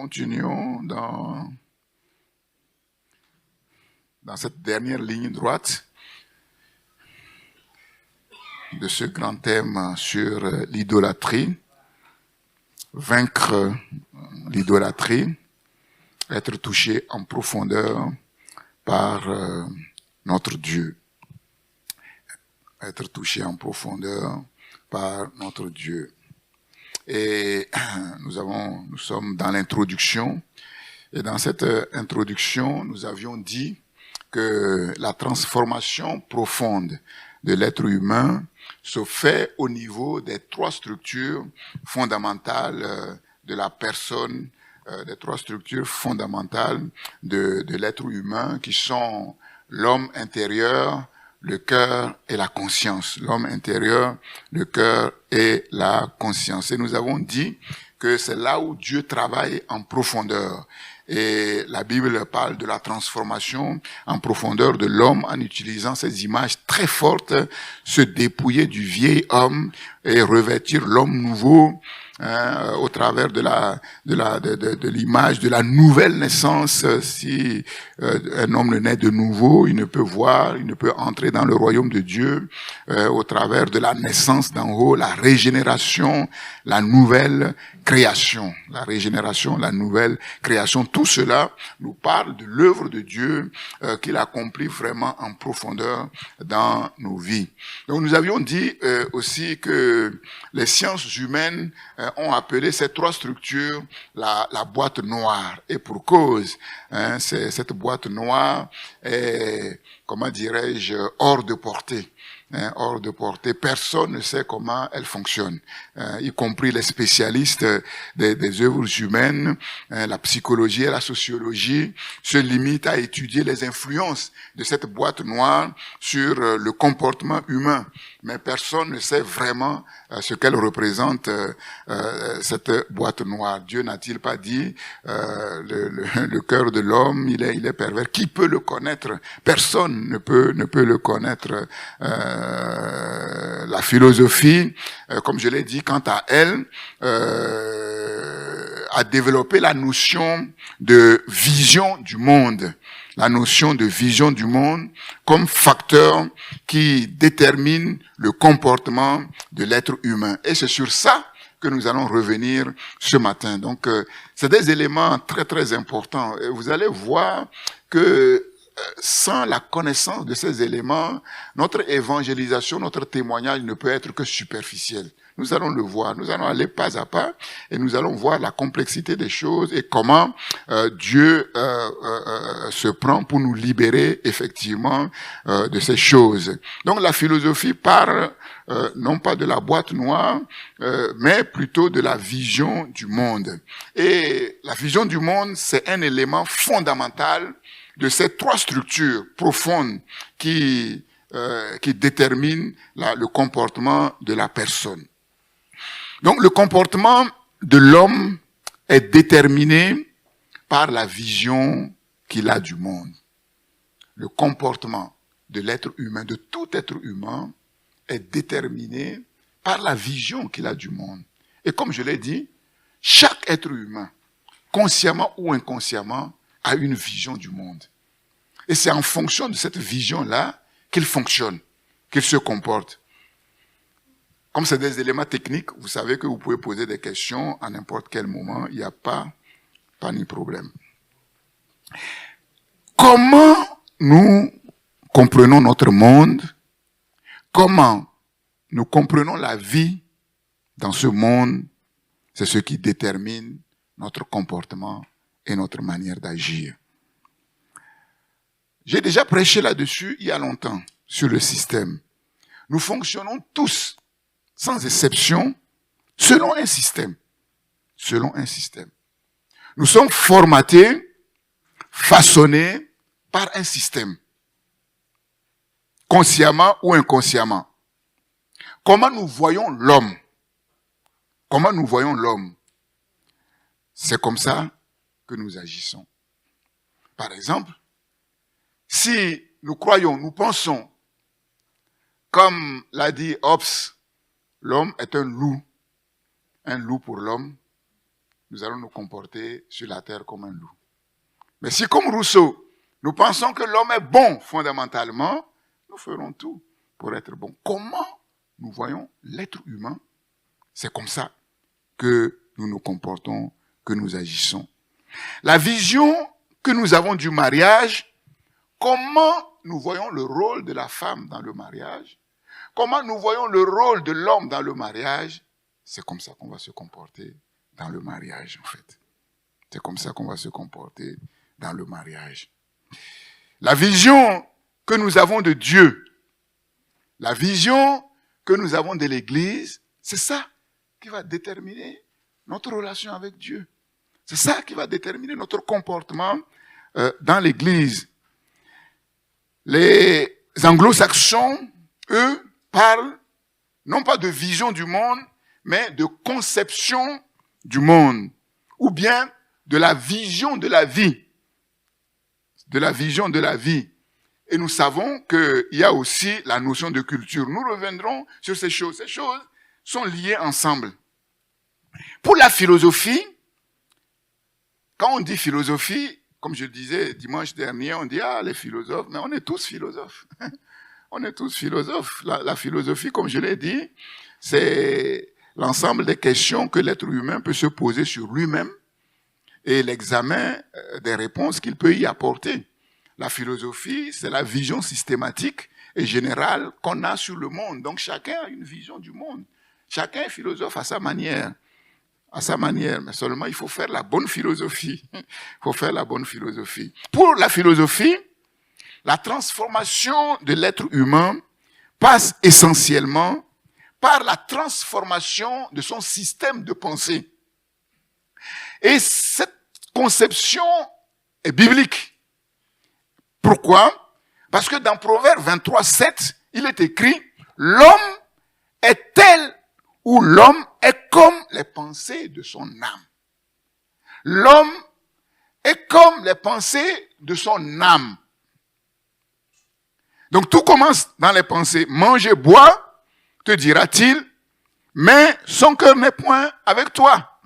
continuons dans cette dernière ligne droite de ce grand thème sur l'idolâtrie, vaincre l'idolâtrie, être touché en profondeur par notre Dieu. Être touché en profondeur par notre Dieu. Et nous sommes dans l'introduction. Et dans cette introduction, nous avions dit que la transformation profonde de l'être humain se fait au niveau des trois structures fondamentales de la personne, des trois structures fondamentales de l'être humain qui sont l'homme intérieur, le cœur et la conscience. L'homme intérieur, le cœur et la conscience. Et nous avons dit que c'est là où Dieu travaille en profondeur. Et la Bible parle de la transformation en profondeur de l'homme en utilisant ces images très fortes, se dépouiller du vieil homme et revêtir l'homme nouveau, au travers de l'image de la nouvelle naissance. Si un homme naît de nouveau, il ne peut voir, il ne peut entrer dans le royaume de Dieu au travers de la naissance d'en haut, la régénération, la nouvelle création, la régénération, la nouvelle création. Tout cela nous parle de l'œuvre de Dieu qu'il accomplit vraiment en profondeur dans nos vies. Donc nous avions dit aussi que les sciences humaines ont appelé ces trois structures la boîte noire. Et pour cause, cette boîte noire est, comment dirais-je, hors de portée. Hors de portée. Personne ne sait comment elle fonctionne, y compris les spécialistes des œuvres humaines. La psychologie et la sociologie se limitent à étudier les influences de cette boîte noire sur le comportement humain. Mais personne ne sait vraiment ce qu'elle représente, cette boîte noire. Dieu n'a-t-il pas dit le cœur de l'homme, il est pervers. Qui peut le connaître? Personne ne peut le connaître. La philosophie, comme je l'ai dit, quant à elle, a développé la notion de vision du monde. La notion de vision du monde comme facteur qui détermine le comportement de l'être humain. Et c'est sur ça que nous allons revenir ce matin. Donc, c'est des éléments très, très importants. Et vous allez voir que sans la connaissance de ces éléments, notre évangélisation, notre témoignage ne peut être que superficiel. Nous allons le voir, nous allons aller pas à pas et nous allons voir la complexité des choses et comment Dieu se prend pour nous libérer effectivement de ces choses. Donc la philosophie parle non pas de la boîte noire, mais plutôt de la vision du monde. Et la vision du monde, c'est un élément fondamental de ces trois structures profondes qui déterminent le comportement de la personne. Donc le comportement de l'homme est déterminé par la vision qu'il a du monde. Le comportement de l'être humain, de tout être humain, est déterminé par la vision qu'il a du monde. Et comme je l'ai dit, chaque être humain, consciemment ou inconsciemment, a une vision du monde. Et c'est en fonction de cette vision-là qu'il fonctionne, qu'il se comporte. Comme c'est des éléments techniques, vous savez que vous pouvez poser des questions à n'importe quel moment, il n'y a pas ni problème. Comment nous comprenons notre monde? Comment nous comprenons la vie dans ce monde? C'est ce qui détermine notre comportement et notre manière d'agir. J'ai déjà prêché là-dessus il y a longtemps, sur le système. Nous fonctionnons tous, sans exception, selon un système. Selon un système. Nous sommes formatés, façonnés par un système. Consciemment ou inconsciemment. Comment nous voyons l'homme? Comment nous voyons l'homme? C'est comme ça que nous agissons. Par exemple, si nous croyons, nous pensons, comme l'a dit Hobbes, l'homme est un loup pour l'homme, nous allons nous comporter sur la terre comme un loup. Mais si, comme Rousseau, nous pensons que l'homme est bon fondamentalement, nous ferons tout pour être bon. Comment nous voyons l'être humain? C'est comme ça que nous nous comportons, que nous agissons. La vision que nous avons du mariage, comment nous voyons le rôle de la femme dans le mariage, comment nous voyons le rôle de l'homme dans le mariage, c'est comme ça qu'on va se comporter dans le mariage, en fait. C'est comme ça qu'on va se comporter dans le mariage. La vision que nous avons de Dieu, la vision que nous avons de l'Église, c'est ça qui va déterminer notre relation avec Dieu. C'est ça qui va déterminer notre comportement dans l'Église. Les anglo-saxons, eux, parlent non pas de vision du monde, mais de conception du monde, ou bien de la vision de la vie. De la vision de la vie. Et nous savons qu'il y a aussi la notion de culture. Nous reviendrons sur ces choses. Ces choses sont liées ensemble. Pour la philosophie, quand on dit philosophie, comme je le disais dimanche dernier, on dit « Ah, les philosophes », mais on est tous philosophes. On est tous philosophes. La philosophie, comme je l'ai dit, c'est l'ensemble des questions que l'être humain peut se poser sur lui-même et l'examen des réponses qu'il peut y apporter. La philosophie, c'est la vision systématique et générale qu'on a sur le monde. Donc chacun a une vision du monde. Chacun est philosophe à sa manière. À sa manière, mais seulement il faut faire la bonne philosophie. Il faut faire la bonne philosophie. Pour la philosophie, la transformation de l'être humain passe essentiellement par la transformation de son système de pensée. Et cette conception est biblique. Pourquoi? Parce que dans Proverbe 23:7, il est écrit « L'homme est tel ou l'homme est comme les pensées de son âme. » L'homme est comme les pensées de son âme. Donc tout commence dans les pensées. Mange et bois, te dira-t-il, mais son cœur n'est point avec toi.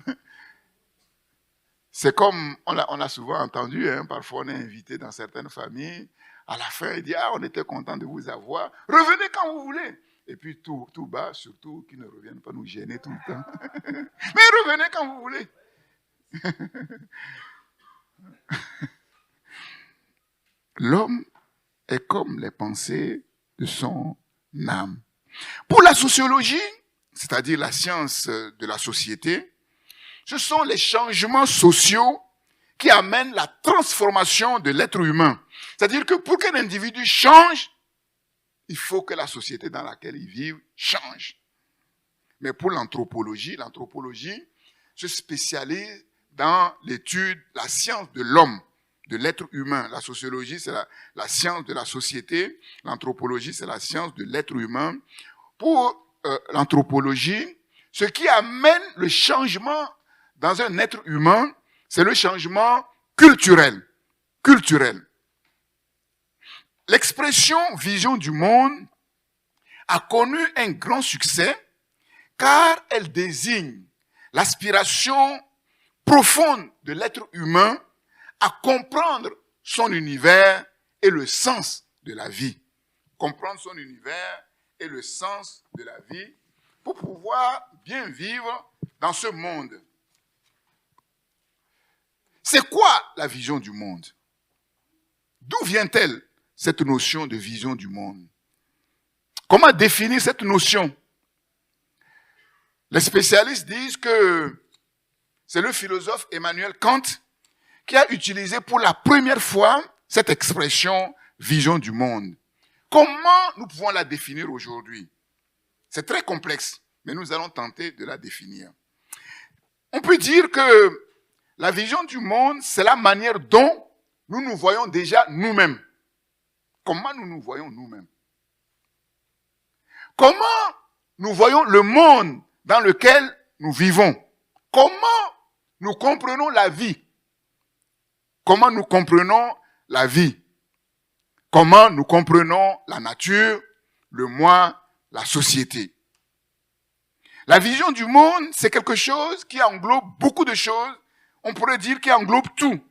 C'est comme, on l'a souvent entendu, parfois on est invité dans certaines familles, à la fin il dit, ah on était content de vous avoir, revenez quand vous voulez. Et puis tout bas, surtout qu'ils ne reviennent pas nous gêner tout le temps. Mais revenez quand vous voulez. L'homme est comme les pensées de son âme. Pour la sociologie, c'est-à-dire la science de la société, ce sont les changements sociaux qui amènent la transformation de l'être humain. C'est-à-dire que pour qu'un individu change, il faut que la société dans laquelle il vit change. Mais pour l'anthropologie se spécialise dans l'étude, la science de l'homme, de l'être humain. La sociologie, c'est la science de la société. L'anthropologie, c'est la science de l'être humain. Pour l'anthropologie, ce qui amène le changement dans un être humain, c'est le changement culturel. L'expression « vision du monde » a connu un grand succès car elle désigne l'aspiration profonde de l'être humain à comprendre son univers et le sens de la vie. Comprendre son univers et le sens de la vie pour pouvoir bien vivre dans ce monde. C'est quoi la vision du monde? D'où vient-elle, cette notion de vision du monde? Comment définir cette notion? Les spécialistes disent que c'est le philosophe Emmanuel Kant qui a utilisé pour la première fois cette expression « vision du monde ». Comment nous pouvons la définir aujourd'hui? C'est très complexe, mais nous allons tenter de la définir. On peut dire que la vision du monde, c'est la manière dont nous nous voyons déjà nous-mêmes. Comment nous nous voyons nous-mêmes? Comment nous voyons le monde dans lequel nous vivons? Comment nous comprenons la vie? Comment nous comprenons la vie? Comment nous comprenons la nature, le moi, la société? La vision du monde, c'est quelque chose qui englobe beaucoup de choses on pourrait dire qu'il englobe tout.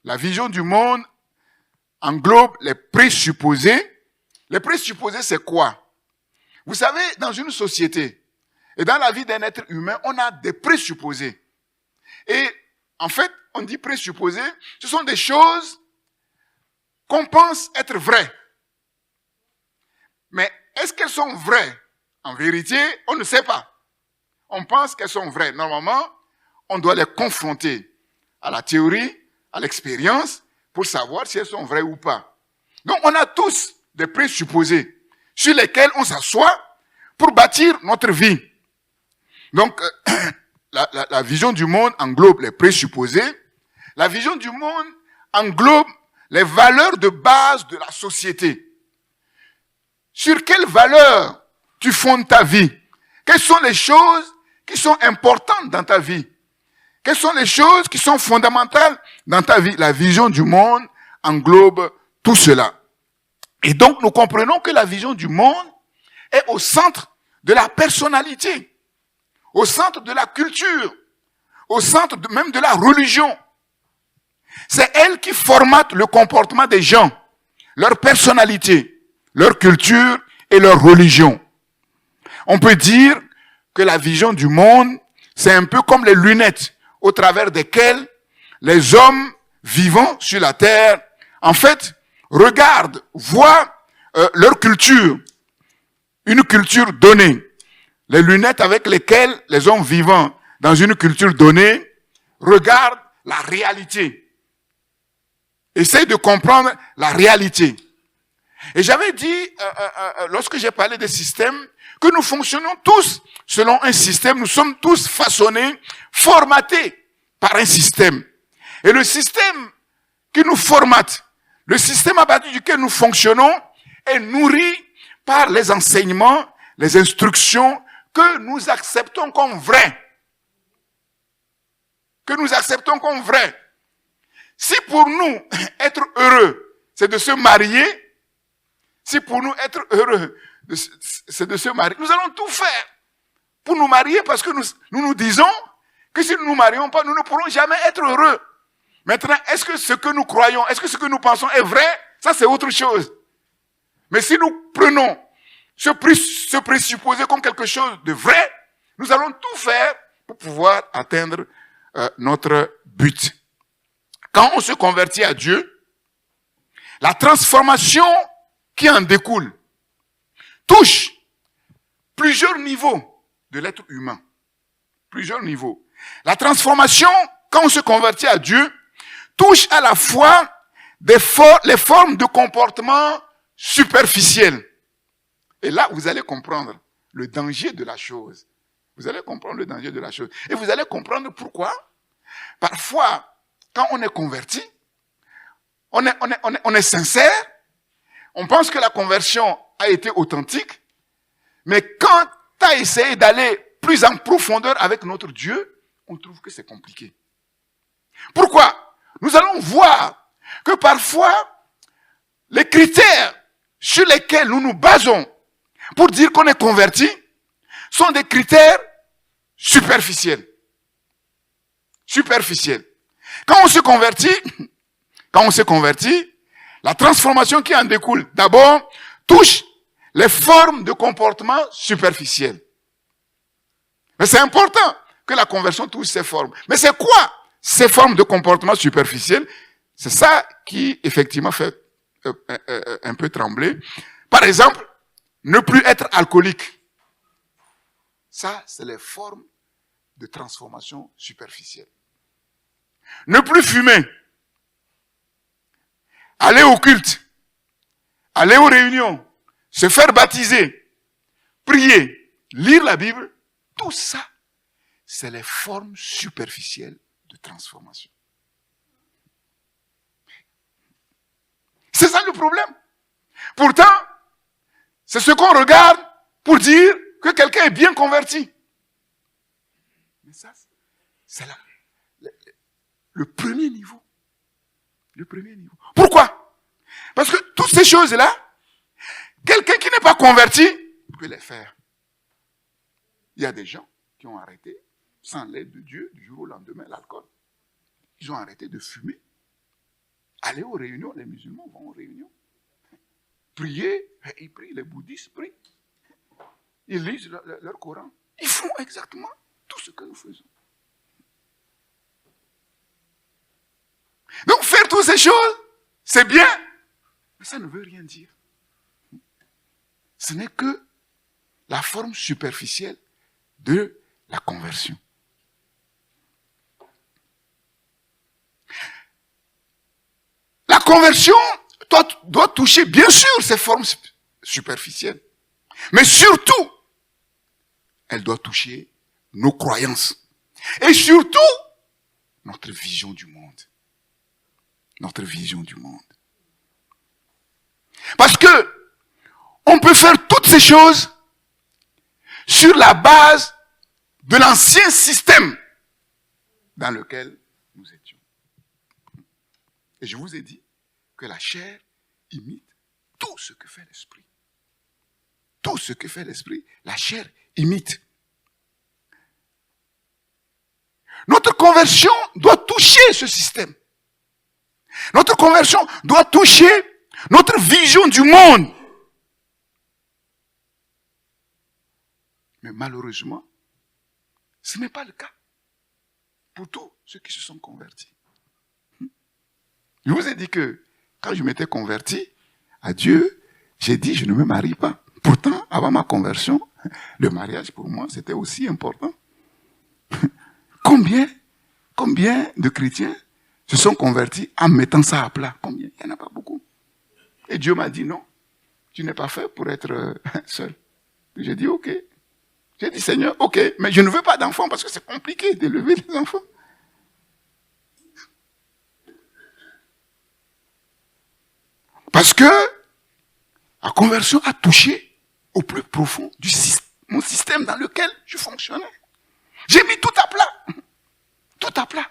La vision du monde englobe les présupposés. Les présupposés, c'est quoi? Vous savez, dans une société et dans la vie d'un être humain, on a des présupposés. Et en fait, on dit présupposés, ce sont des choses qu'on pense être vraies. Mais est-ce qu'elles sont vraies? En vérité, on ne sait pas. On pense qu'elles sont vraies. Normalement, on doit les confronter à la théorie, à l'expérience, pour savoir si elles sont vraies ou pas. Donc, on a tous des présupposés sur lesquels on s'assoit pour bâtir notre vie. Donc, la vision du monde englobe les présupposés. La vision du monde englobe les valeurs de base de la société. Sur quelles valeurs tu fondes ta vie? Quelles sont les choses qui sont importantes dans ta vie? Quelles sont les choses qui sont fondamentales dans ta vie? La vision du monde englobe tout cela. Et donc, nous comprenons que la vision du monde est au centre de la personnalité, au centre de la culture, au centre même de la religion. C'est elle qui formate le comportement des gens, leur personnalité, leur culture et leur religion. On peut dire que la vision du monde, c'est un peu comme les lunettes au travers desquelles les hommes vivant sur la terre, en fait, regardent, voient leur culture, une culture donnée. Les lunettes avec lesquelles les hommes vivant dans une culture donnée regardent la réalité. Essayent de comprendre la réalité. Et j'avais dit, lorsque j'ai parlé des systèmes, que nous fonctionnons tous selon un système. Nous sommes tous façonnés, formatés par un système. Et le système qui nous formate, le système à partir duquel nous fonctionnons, est nourri par les enseignements, les instructions que nous acceptons comme vraies. Que nous acceptons comme vraies. Si pour nous, être heureux, c'est de se marier, si pour nous, être heureux, c'est de se marier, nous allons tout faire pour nous marier parce que nous disons que si nous ne nous marions pas, nous ne pourrons jamais être heureux. Maintenant, est-ce que ce que nous croyons, est-ce que ce que nous pensons est vrai? Ça, c'est autre chose. Mais si nous prenons ce présupposé comme quelque chose de vrai, nous allons tout faire pour pouvoir atteindre notre but. Quand on se convertit à Dieu, la transformation qui en découle touche plusieurs niveaux de l'être humain. Plusieurs niveaux. La transformation, quand on se convertit à Dieu, touche à la fois les formes de comportement superficiels. Et là, vous allez comprendre le danger de la chose. Vous allez comprendre le danger de la chose. Et vous allez comprendre pourquoi. Parfois, quand on est converti, on est sincère, on pense que la conversion a été authentique, mais quand tu as essayé d'aller plus en profondeur avec notre Dieu, on trouve que c'est compliqué. Pourquoi? Nous allons voir que parfois, les critères sur lesquels nous nous basons pour dire qu'on est converti sont des critères superficiels. Superficiels. Quand on se convertit, la transformation qui en découle, d'abord, touche les formes de comportement superficiels. Mais c'est important que la conversion touche ces formes. Mais c'est quoi ces formes de comportement superficiels? C'est ça qui, effectivement, fait un peu trembler. Par exemple, ne plus être alcoolique. Ça, c'est les formes de transformation superficielle. Ne plus fumer. Aller au culte. Aller aux réunions. Se faire baptiser. Prier. Lire la Bible. Tout ça, c'est les formes superficielles de transformation. C'est ça le problème. Pourtant, c'est ce qu'on regarde pour dire que quelqu'un est bien converti. Mais ça, c'est le premier niveau. Le premier niveau. Pourquoi? Parce que toutes ces choses-là, quelqu'un qui n'est pas converti peut les faire. Il y a des gens qui ont arrêté, sans l'aide de Dieu, du jour au lendemain, l'alcool. ils ont arrêté de fumer. Aller aux réunions, les musulmans vont aux réunions. Prier, ils prient, les bouddhistes prient. Ils lisent leur Coran. Ils font exactement tout ce que nous faisons. Donc faire toutes ces choses, c'est bien, mais ça ne veut rien dire. Ce n'est que la forme superficielle de la conversion. La conversion doit toucher bien sûr ces formes superficielles, mais surtout, elle doit toucher nos croyances et surtout notre vision du monde. Notre vision du monde. Parce que on peut faire toutes ces choses sur la base de l'ancien système dans lequel nous étions. Et je vous ai dit que la chair imite tout ce que fait l'esprit. Tout ce que fait l'esprit, la chair imite. Notre conversion doit toucher ce système. Notre conversion doit toucher notre vision du monde. Mais malheureusement, ce n'est pas le cas pour tous ceux qui se sont convertis. Je vous ai dit que quand je m'étais converti à Dieu, j'ai dit je ne me marie pas. Pourtant, avant ma conversion, le mariage pour moi c'était aussi important. Combien de chrétiens se sont convertis en mettant ça à plat? Combien? Il n'y en a pas beaucoup. Et Dieu m'a dit non, tu n'es pas fait pour être seul. J'ai dit ok. J'ai dit Seigneur, ok, mais je ne veux pas d'enfants parce que c'est compliqué d'élever des enfants. Parce que la conversion a touché au plus profond du mon système dans lequel je fonctionnais. J'ai mis tout à plat. Tout à plat.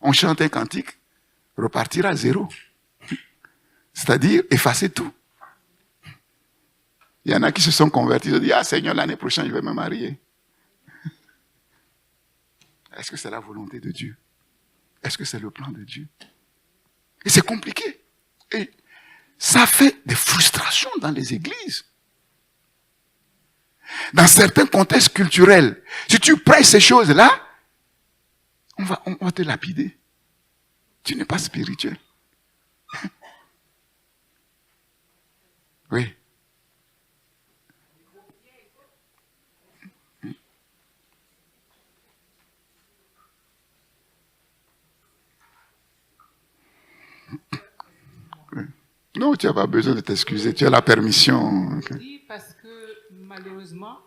On chante un cantique, repartir à zéro. C'est-à-dire effacer tout. Il y en a qui se sont convertis, ils ont dit, ah Seigneur, l'année prochaine, je vais me marier. Est-ce que c'est la volonté de Dieu? Est-ce que c'est le plan de Dieu? Et c'est compliqué. Et ça fait des frustrations dans les églises. Dans certains contextes culturels, si tu prêches ces choses-là, on va te lapider. Tu n'es pas spirituel. Oui. Non, tu n'as pas besoin de t'excuser. Tu as la permission. Oui, parce que malheureusement,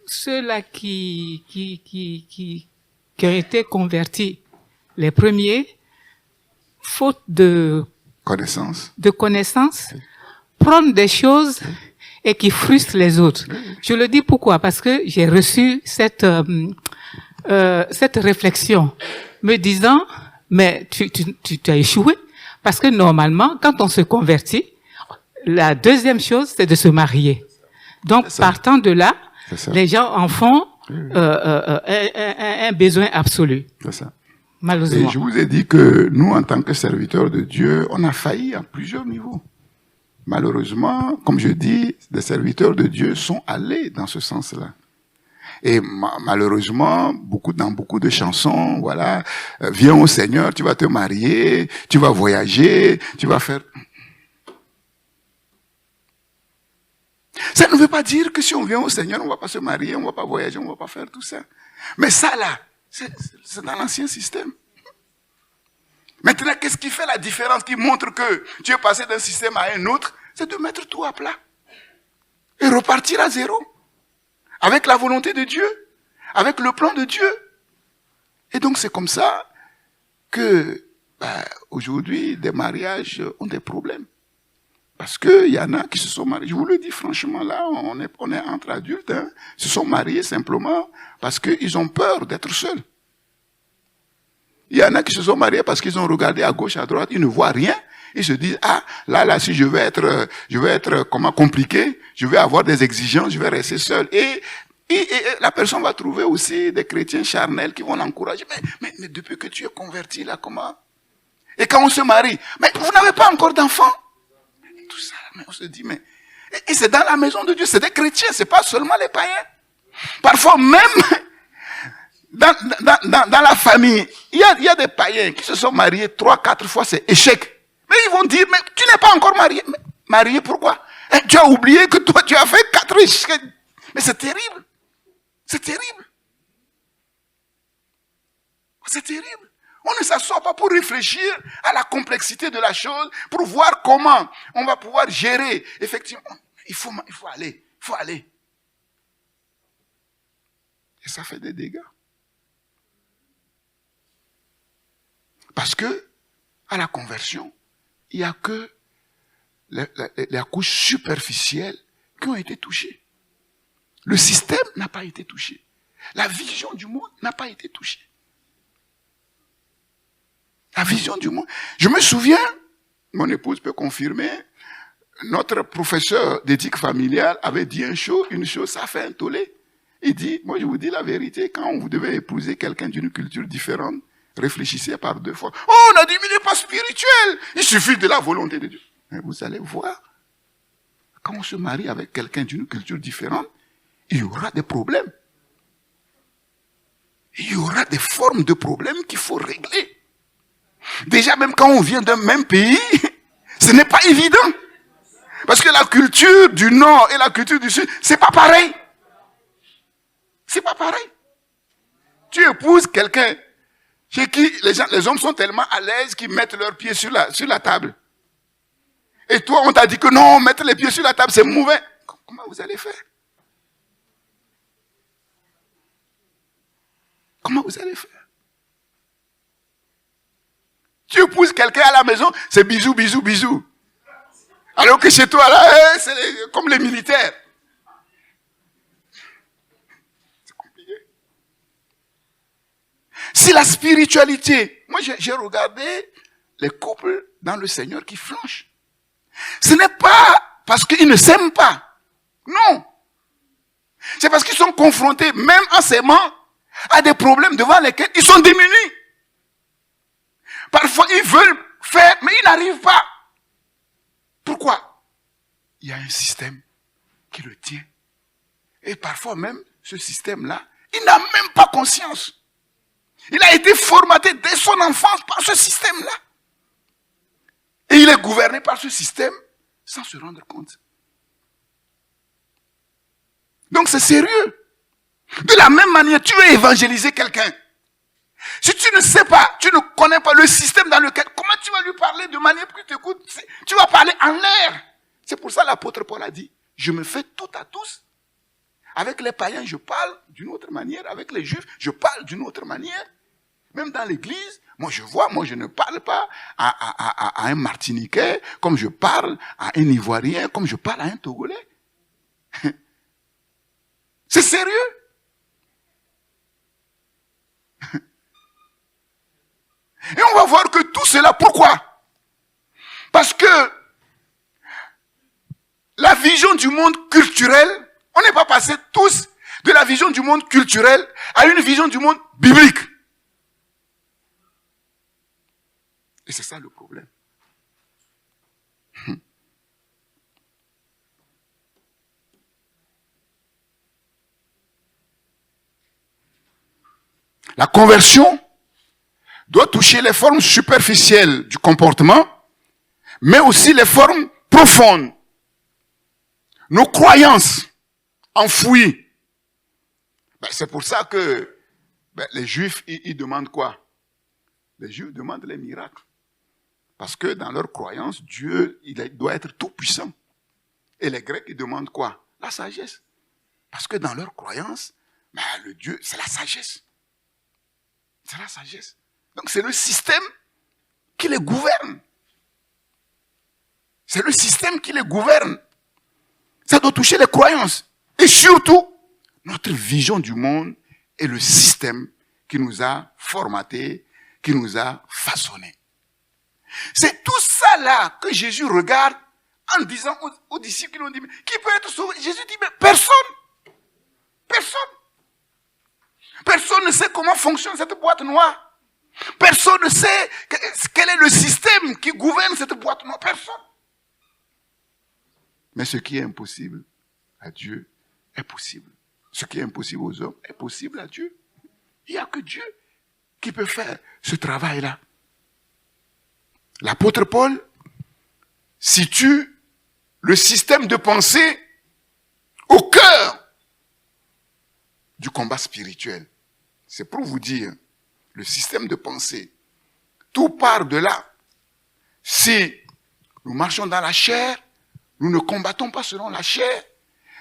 ceux-là qui ont été convertis, les premiers, faute de connaissance, prennent des choses et qui frustrent les autres. Je le dis pourquoi? Parce que j'ai reçu cette réflexion me disant, mais tu as échoué. Parce que normalement, quand on se convertit, la deuxième chose, c'est de se marier. Donc, partant de là, les gens en font un besoin absolu. C'est ça. Malheureusement. Et je vous ai dit que nous, en tant que serviteurs de Dieu, on a failli à plusieurs niveaux. Malheureusement, comme je dis, les serviteurs de Dieu sont allés dans ce sens-là. Et malheureusement, dans beaucoup de chansons, voilà, viens au Seigneur, tu vas te marier, tu vas voyager, tu vas faire... Ça ne veut pas dire que si on vient au Seigneur, on ne va pas se marier, on ne va pas voyager, on ne va pas faire tout ça. Mais ça là, c'est dans l'ancien système. Maintenant, qu'est-ce qui fait la différence, qui montre que tu es passé d'un système à un autre? C'est de mettre tout à plat. Et repartir à zéro. Avec la volonté de Dieu. Avec le plan de Dieu. Et donc c'est comme ça que aujourd'hui, des mariages ont des problèmes. Parce qu'il y en a qui se sont mariés. Je vous le dis franchement, là, on est entre adultes, hein, se sont mariés simplement parce qu'ils ont peur d'être seuls. Il y en a qui se sont mariés parce qu'ils ont regardé à gauche, à droite, ils ne voient rien. Ils se disent, ah, là, si je vais être compliqué, je vais avoir des exigences, je vais rester seul. Et Et la personne va trouver aussi des chrétiens charnels qui vont l'encourager. Mais depuis que tu es converti, là, comment? Et quand on se marie, mais vous n'avez pas encore d'enfant. Tout ça, mais on se dit, mais... Et c'est dans la maison de Dieu, c'est des chrétiens, c'est pas seulement les païens. Parfois même, dans la famille, il y a des païens qui se sont mariés 3-4 fois, c'est échec. Mais ils vont dire, mais tu n'es pas encore marié. Mais, marié pourquoi? Tu as oublié que toi, tu as fait 4 échecs. Mais c'est terrible. C'est terrible. C'est terrible. On ne s'assoit pas pour réfléchir à la complexité de la chose, pour voir comment on va pouvoir gérer. Effectivement, il faut aller. Il faut aller. Et ça fait des dégâts. Parce que, à la conversion, il n'y a que les couches superficielles qui ont été touchées. Le système n'a pas été touché. La vision du monde n'a pas été touchée. La vision du monde. Je me souviens, mon épouse peut confirmer, notre professeur d'éthique familiale avait dit une chose, ça fait un tollé. Il dit, moi je vous dis la vérité, quand vous devez épouser quelqu'un d'une culture différente, réfléchissez par 2 fois. Oh, on a dit, mais il n'est pas spirituel. Il suffit de la volonté de Dieu. Mais vous allez voir, quand on se marie avec quelqu'un d'une culture différente, il y aura des problèmes. Il y aura des formes de problèmes qu'il faut régler. Déjà, même quand on vient d'un même pays, ce n'est pas évident. Parce que la culture du Nord et la culture du Sud, c'est pas pareil. C'est pas pareil. Tu épouses quelqu'un chez qui les hommes sont tellement à l'aise qu'ils mettent leurs pieds sur la table. Et toi, on t'a dit que non, mettre les pieds sur la table, c'est mauvais. Comment vous allez faire? Comment vous allez faire? Tu épouses quelqu'un à la maison, c'est bisous, bisous, bisous. Alors que chez toi, là, c'est comme les militaires. C'est compliqué. Si la spiritualité, moi j'ai regardé les couples dans le Seigneur qui flanchent. Ce n'est pas parce qu'ils ne s'aiment pas. Non. C'est parce qu'ils sont confrontés, même en s'aimant, à des problèmes devant lesquels ils sont démunis. Parfois, ils veulent faire, mais ils n'arrivent pas. Pourquoi? Il y a un système qui le tient. Et parfois même, ce système-là, il n'a même pas conscience. Il a été formaté dès son enfance par ce système-là. Et il est gouverné par ce système sans se rendre compte. Donc c'est sérieux. De la même manière, tu veux évangéliser quelqu'un. Si tu ne sais pas, tu ne connais pas le système dans lequel, comment tu vas lui parler de manière que tu t'écoutes? Tu vas parler en l'air. C'est pour ça l'apôtre Paul a dit, je me fais tout à tous. Avec les païens, je parle d'une autre manière. Avec les juifs, je parle d'une autre manière. Même dans l'église, moi je ne parle pas à un Martiniquais comme je parle à un Ivoirien, comme je parle à un Togolais. C'est sérieux. Et on va voir que tout cela, pourquoi? Parce que la vision du monde culturel, on n'est pas passé tous de la vision du monde culturel à une vision du monde biblique. Et c'est ça le problème. La conversion doit toucher les formes superficielles du comportement, mais aussi les formes profondes. Nos croyances enfouies. C'est pour ça que les Juifs, ils demandent quoi? Les Juifs demandent les miracles. Parce que dans leur croyance, Dieu, il doit être tout puissant. Et les Grecs, ils demandent quoi? La sagesse. Parce que dans leur croyance, le Dieu, c'est la sagesse. C'est la sagesse. Donc c'est le système qui les gouverne. C'est le système qui les gouverne. Ça doit toucher les croyances. Et surtout, notre vision du monde est le système qui nous a formatés, qui nous a façonnés. C'est tout ça là que Jésus regarde en disant aux disciples qui l'ont dit, qui peut être sauvé? Jésus dit, mais personne. Personne. Personne ne sait comment fonctionne cette boîte noire. Personne ne sait quel est le système qui gouverne cette boîte noire. Personne. Mais ce qui est impossible à Dieu est possible. Ce qui est impossible aux hommes est possible à Dieu. Il n'y a que Dieu qui peut faire ce travail-là. L'apôtre Paul situe le système de pensée au cœur du combat spirituel. C'est pour vous dire, le système de pensée, tout part de là. Si nous marchons dans la chair, nous ne combattons pas selon la chair,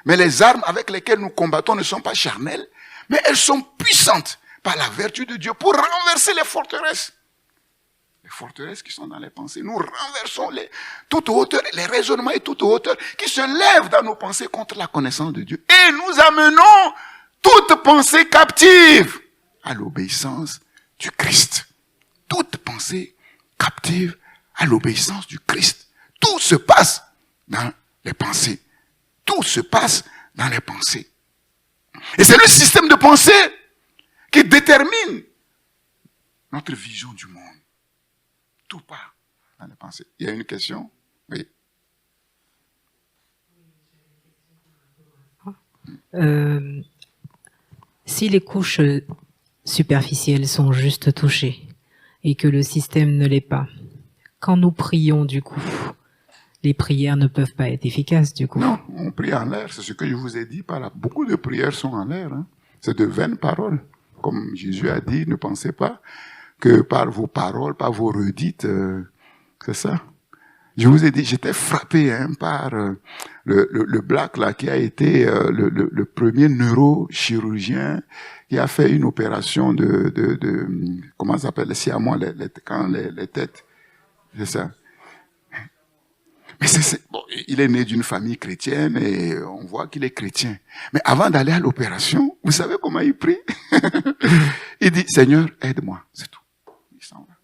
mais les armes avec lesquelles nous combattons ne sont pas charnelles, mais elles sont puissantes par la vertu de Dieu pour renverser les forteresses. Les forteresses qui sont dans les pensées. Nous renversons toute hauteur, les raisonnements et toute hauteur qui se lèvent dans nos pensées contre la connaissance de Dieu. Et nous amenons toute pensée captive à l'obéissance du Christ. Toute pensée captive à l'obéissance du Christ. Tout se passe dans les pensées. Tout se passe dans les pensées. Et c'est le système de pensée qui détermine notre vision du monde. Tout part dans les pensées. Il y a une question? Oui. Si les couches superficielles sont juste touchées et que le système ne l'est pas, quand nous prions du coup, les prières ne peuvent pas être efficaces du coup. Non, on prie en l'air, c'est ce que je vous ai dit par là. Beaucoup de prières sont en l'air. Hein. C'est de vaines paroles. Comme Jésus a dit, ne pensez pas que par vos paroles, par vos redites, c'est ça. Je vous ai dit, j'étais frappé par le Black là qui a été le premier neurochirurgien qui a fait une opération de comment ça s'appelle, si à moi les têtes, c'est ça. Mais bon, il est né d'une famille chrétienne et on voit qu'il est chrétien. Mais avant d'aller à l'opération, vous savez comment il prie? Il dit, Seigneur, aide-moi, c'est tout. Il s'en va.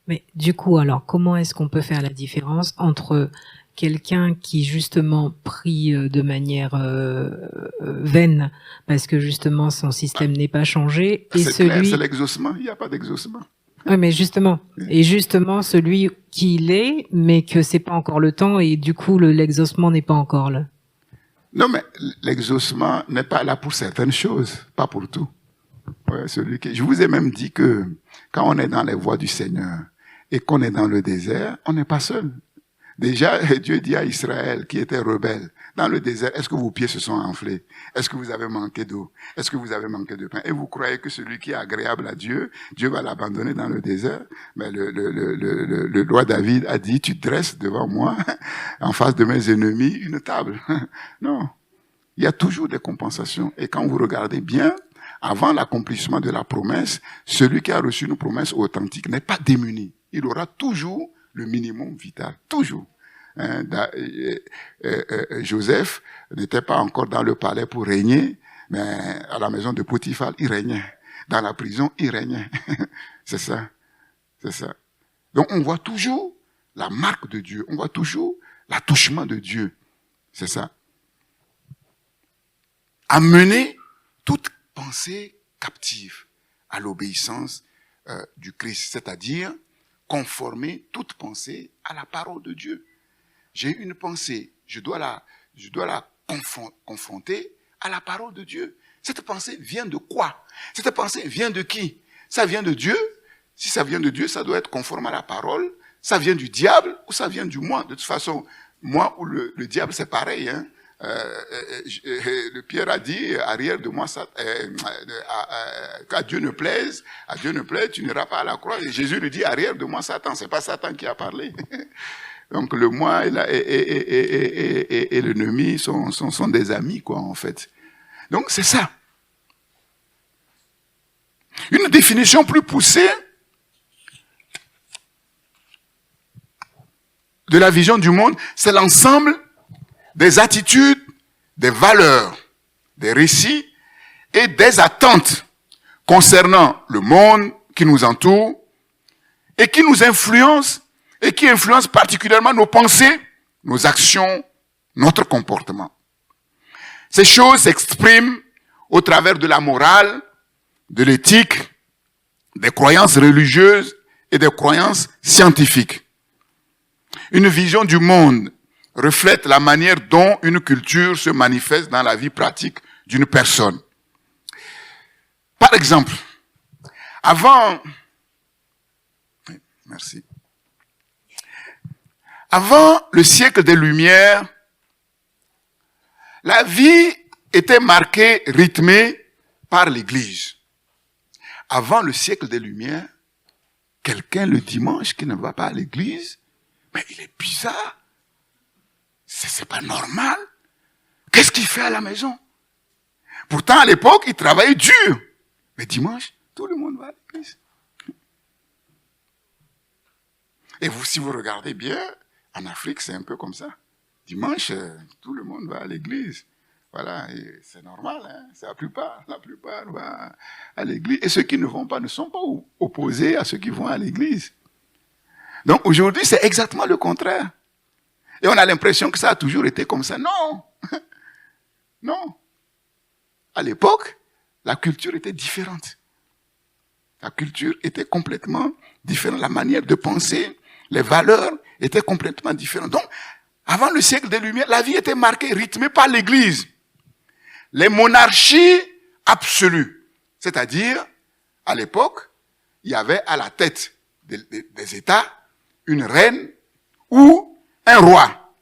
Mais du coup, alors, comment est-ce qu'on peut faire la différence entre quelqu'un qui justement prie de manière vaine parce que justement son système n'est pas changé et celui... C'est l'exaucement, il n'y a pas d'exaucement. Oui, mais justement, et justement celui qui l'est, mais que c'est pas encore le temps et du coup l'exaucement n'est pas encore là. Non, mais l'exaucement n'est pas là pour certaines choses, pas pour tout. Ouais, je vous ai même dit que quand on est dans les voies du Seigneur et qu'on est dans le désert, on n'est pas seul. Déjà, Dieu dit à Israël qui était rebelle, dans le désert, est-ce que vos pieds se sont enflés? Est-ce que vous avez manqué d'eau? Est-ce que vous avez manqué de pain? Et vous croyez que celui qui est agréable à Dieu, Dieu va l'abandonner dans le désert? Mais le roi David a dit, tu dresses devant moi, en face de mes ennemis, une table. Non. Il y a toujours des compensations. Et quand vous regardez bien, avant l'accomplissement de la promesse, celui qui a reçu une promesse authentique n'est pas démuni. Il aura toujours le minimum vital. Toujours. Joseph n'était pas encore dans le palais pour régner, mais à la maison de Potiphar, il régnait. Dans la prison, il régnait. C'est ça. C'est ça. Donc on voit toujours la marque de Dieu. On voit toujours l'attouchement de Dieu. C'est ça. Amener toute pensée captive à l'obéissance du Christ, c'est-à-dire conformer toute pensée à la parole de Dieu. J'ai une pensée, je dois la confronter à la parole de Dieu. Cette pensée vient de quoi? Cette pensée vient de qui? Ça vient de Dieu. Si ça vient de Dieu, ça doit être conforme à la parole. Ça vient du diable ou ça vient du moi. De toute façon, moi ou le diable, c'est pareil. Hein. Le Pierre a dit, arrière de moi, qu'à Dieu ne plaise, tu n'iras pas à la croix. Et Jésus lui dit, arrière de moi, Satan. C'est pas Satan qui a parlé. Donc le moi et l'ennemi sont des amis, quoi, en fait. Donc c'est ça. Une définition plus poussée de la vision du monde, c'est l'ensemble des attitudes, des valeurs, des récits et des attentes concernant le monde qui nous entoure et qui nous influence et qui influence particulièrement nos pensées, nos actions, notre comportement. Ces choses s'expriment au travers de la morale, de l'éthique, des croyances religieuses et des croyances scientifiques. Une vision du monde reflète la manière dont une culture se manifeste dans la vie pratique d'une personne. Par exemple, avant le siècle des Lumières, la vie était marquée, rythmée par l'Église. Avant le siècle des Lumières, quelqu'un le dimanche qui ne va pas à l'église, mais il est bizarre. C'est pas normal. Qu'est-ce qu'il fait à la maison? Pourtant, à l'époque, il travaillait dur. Mais dimanche, tout le monde va à l'église. Et vous, si vous regardez bien, en Afrique, c'est un peu comme ça. Dimanche, tout le monde va à l'église. Voilà, c'est normal, hein? C'est la plupart vont à l'église. Et ceux qui ne vont pas ne sont pas opposés à ceux qui vont à l'église. Donc aujourd'hui, c'est exactement le contraire. Et on a l'impression que ça a toujours été comme ça. Non. Non. À l'époque, la culture était différente. La culture était complètement différente. La manière de penser, les valeurs étaient complètement différentes. Donc, avant le siècle des Lumières, la vie était marquée, rythmée par l'Église. Les monarchies absolues. C'est-à-dire, à l'époque, il y avait à la tête des États une reine ou un roi.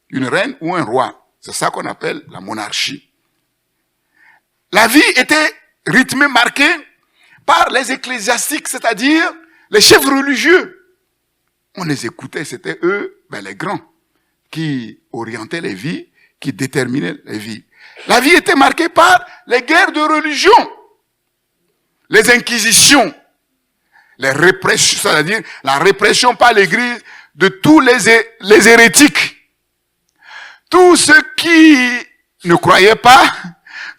Une reine ou un roi. C'est ça qu'on appelle la monarchie. La vie était rythmée, marquée par les ecclésiastiques, c'est-à-dire les chefs religieux. On les écoutait, c'était eux, les grands, qui orientaient les vies, qui déterminaient les vies. La vie était marquée par les guerres de religion, les inquisitions, les répressions, c'est-à-dire la répression par l'Église de tous les hérétiques. Tous ceux qui ne croyaient pas,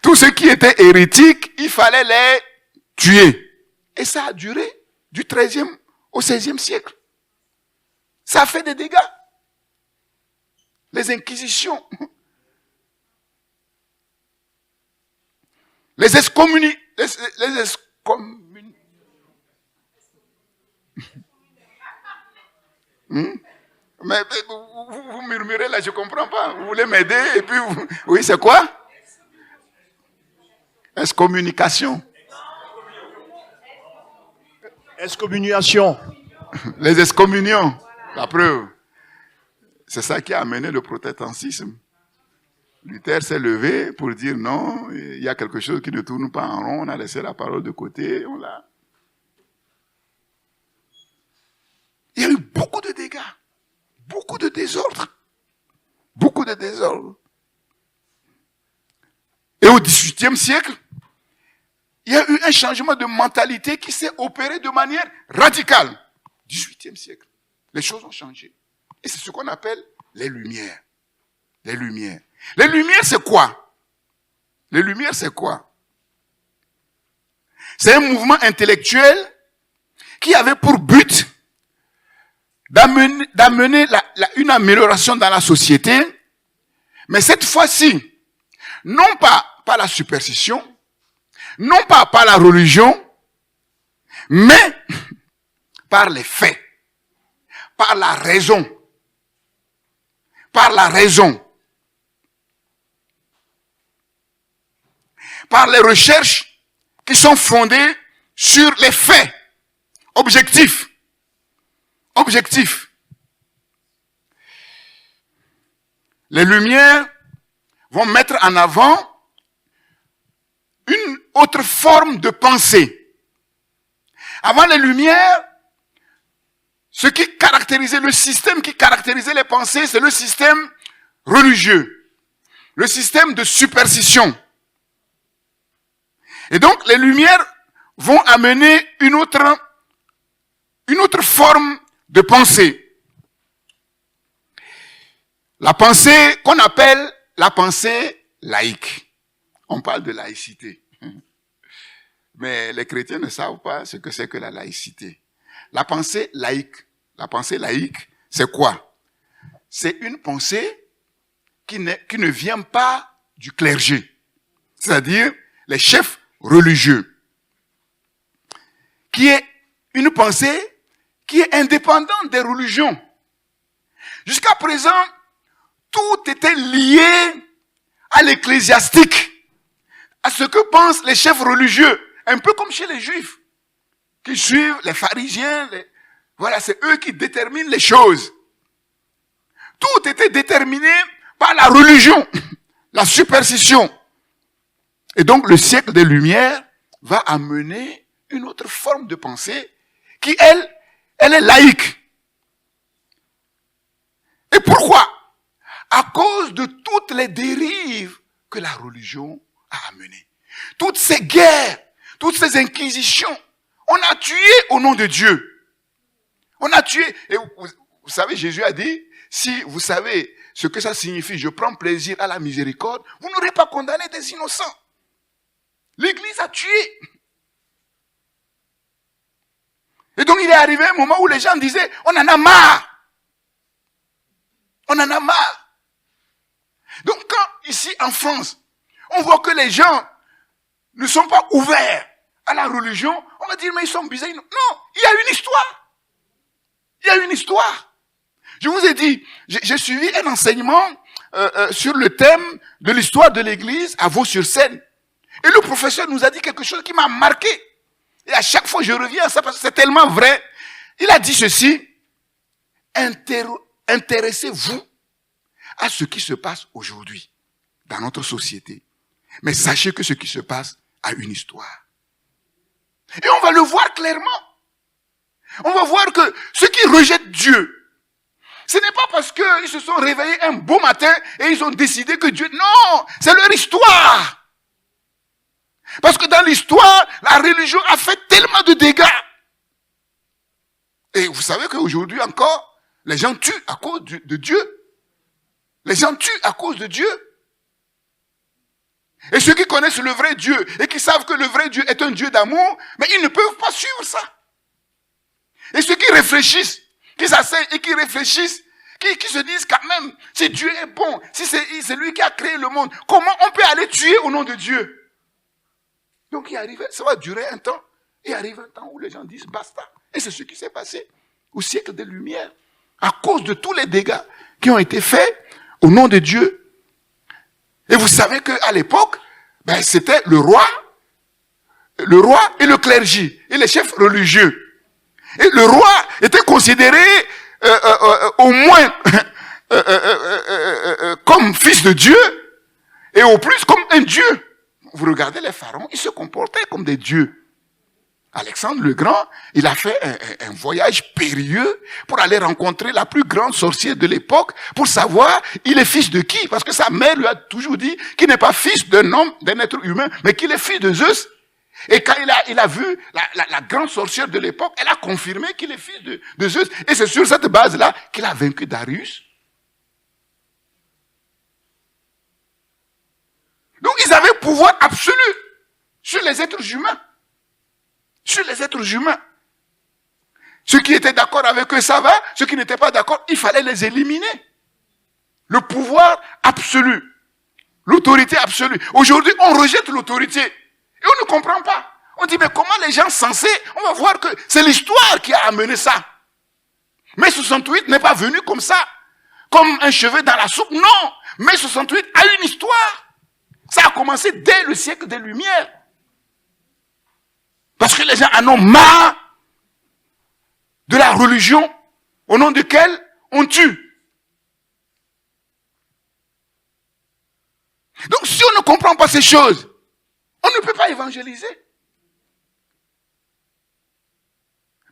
tous ceux qui étaient hérétiques, il fallait les tuer. Et ça a duré du XIIIe au XVIe siècle. Ça a fait des dégâts. Les inquisitions. Les excommunies. Mais vous murmurez là, je comprends pas. Vous voulez m'aider et puis oui, c'est quoi? Excommunication. Excommuniation. Les excommunions. La preuve. C'est ça qui a amené le protestantisme. Luther s'est levé pour dire non, il y a quelque chose qui ne tourne pas en rond, on a laissé la parole de côté, on l'a. Il y a eu beaucoup de dégâts, beaucoup de désordre, beaucoup de désordre. Et au XVIIIe siècle, il y a eu un changement de mentalité qui s'est opéré de manière radicale. XVIIIe siècle, les choses ont changé. Et c'est ce qu'on appelle les Lumières. Les Lumières. Les Lumières, c'est quoi? Les Lumières, c'est quoi? C'est un mouvement intellectuel qui avait pour but d'amener une amélioration dans la société, mais cette fois-ci, non pas par la superstition, non pas par la religion, mais par les faits, par la raison. Par la raison. Par les recherches qui sont fondées sur les faits objectifs. Objectifs. Les Lumières vont mettre en avant une autre forme de pensée. Avant les Lumières, ce qui caractérisait le système qui caractérisait les pensées, c'est le système religieux, le système de superstition. Et donc, les Lumières vont amener une autre forme de pensée. La pensée qu'on appelle la pensée laïque. On parle de laïcité. Mais les chrétiens ne savent pas ce que c'est que la laïcité. La pensée laïque, c'est quoi? C'est une pensée qui ne vient pas du clergé, c'est-à-dire les chefs religieux, qui est une pensée qui est indépendante des religions. Jusqu'à présent, tout était lié à l'ecclésiastique, à ce que pensent les chefs religieux, un peu comme chez les Juifs, qui suivent les pharisiens. Voilà, c'est eux qui déterminent les choses. Tout était déterminé par la religion, la superstition. Et donc, le siècle des Lumières va amener une autre forme de pensée qui, elle est laïque. Et pourquoi? À cause de toutes les dérives que la religion a amenées. Toutes ces guerres, toutes ces inquisitions. On a tué au nom de Dieu. On a tué. Et vous savez, Jésus a dit, si vous savez ce que ça signifie, je prends plaisir à la miséricorde, vous n'aurez pas condamné des innocents. L'Église a tué. Et donc il est arrivé un moment où les gens disaient, on en a marre. On en a marre. Donc quand, ici en France, on voit que les gens ne sont pas ouverts à la religion, on va dire, mais ils sont bizarres. Non, il y a une histoire. Il y a une histoire. Je vous ai dit, j'ai suivi un enseignement sur le thème de l'histoire de l'Église à Vaux-sur-Seine. Et le professeur nous a dit quelque chose qui m'a marqué. Et à chaque fois, je reviens à ça parce que c'est tellement vrai. Il a dit ceci, intéressez-vous à ce qui se passe aujourd'hui dans notre société. Mais sachez que ce qui se passe a une histoire. Et on va le voir clairement. On va voir que ceux qui rejettent Dieu, ce n'est pas parce qu'ils se sont réveillés un beau matin et ils ont décidé que Dieu... Non, c'est leur histoire. Parce que dans l'histoire, la religion a fait tellement de dégâts. Et vous savez qu'aujourd'hui encore, les gens tuent à cause de Dieu. Les gens tuent à cause de Dieu. Et ceux qui connaissent le vrai Dieu et qui savent que le vrai Dieu est un Dieu d'amour, mais ils ne peuvent pas suivre ça. Et ceux qui réfléchissent, qui s'asseyent et qui réfléchissent, qui se disent quand même, si Dieu est bon, si c'est lui qui a créé le monde, comment on peut aller tuer au nom de Dieu? Donc ça va durer un temps. Il arrive un temps où les gens disent basta. Et c'est ce qui s'est passé au siècle des Lumières. À cause de tous les dégâts qui ont été faits au nom de Dieu. Et vous savez qu'à l'époque, c'était le roi et le clergé, et les chefs religieux. Et le roi était considéré au moins comme fils de Dieu, et au plus comme un dieu. Vous regardez les pharaons, ils se comportaient comme des dieux. Alexandre le Grand, il a fait un voyage périlleux pour aller rencontrer la plus grande sorcière de l'époque pour savoir il est fils de qui. Parce que sa mère lui a toujours dit qu'il n'est pas fils d'un homme, d'un être humain, mais qu'il est fils de Zeus. Et quand il a vu la grande sorcière de l'époque, elle a confirmé qu'il est fils de Zeus. Et c'est sur cette base-là qu'il a vaincu Darius. Donc ils avaient pouvoir absolu sur les êtres humains. Sur les êtres humains. Ceux qui étaient d'accord avec eux, ça va. Ceux qui n'étaient pas d'accord, il fallait les éliminer. Le pouvoir absolu. L'autorité absolue. Aujourd'hui, on rejette l'autorité. Et on ne comprend pas. On dit, mais comment les gens sensés, on va voir que c'est l'histoire qui a amené ça. Mai 68 n'est pas venu comme ça. Comme un cheveu dans la soupe. Non. Mai 68 a une histoire. Ça a commencé dès le siècle des Lumières. Parce que les gens en ont marre de la religion au nom de laquelle on tue. Donc si on ne comprend pas ces choses, on ne peut pas évangéliser.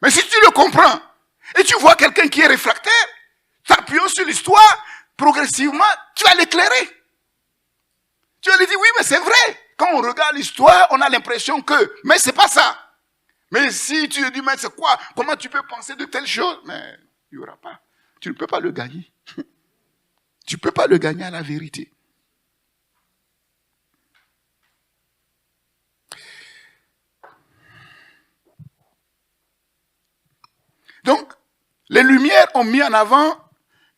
Mais si tu le comprends, et tu vois quelqu'un qui est réfractaire, t'appuyant sur l'histoire, progressivement, tu vas l'éclairer. Tu vas lui dire, oui, mais c'est vrai. Quand on regarde l'histoire, on a l'impression que, mais c'est pas ça. Mais si tu lui dis, mais c'est quoi? Comment tu peux penser de telles choses? Mais il n'y aura pas. Tu ne peux pas le gagner. Tu ne peux pas le gagner à la vérité. Donc, les Lumières ont mis en avant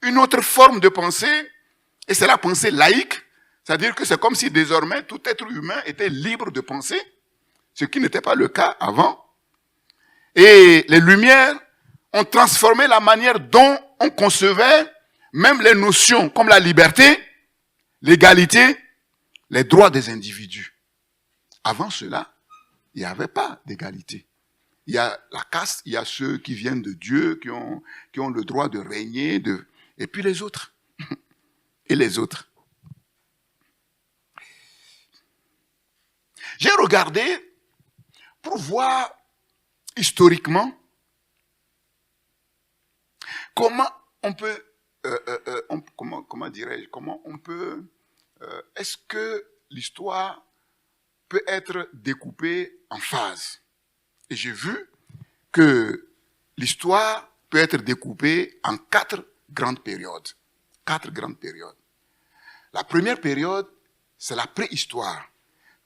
une autre forme de pensée, et c'est la pensée laïque, C'est-à-dire que c'est comme si désormais tout être humain était libre de penser, ce qui n'était pas le cas avant. Et les Lumières ont transformé la manière dont on concevait même les notions comme la liberté, l'égalité, les droits des individus. Avant cela, il n'y avait pas d'égalité. Il y a la caste, il y a ceux qui viennent de Dieu, qui ont le droit de régner, et puis les autres. Et les autres. J'ai regardé pour voir historiquement comment on peut, comment dirais-je, comment on peut, est-ce que l'histoire peut être découpée en phases. Et j'ai vu que l'histoire peut être découpée en 4 grandes périodes. 4 grandes périodes. La première période, c'est la préhistoire.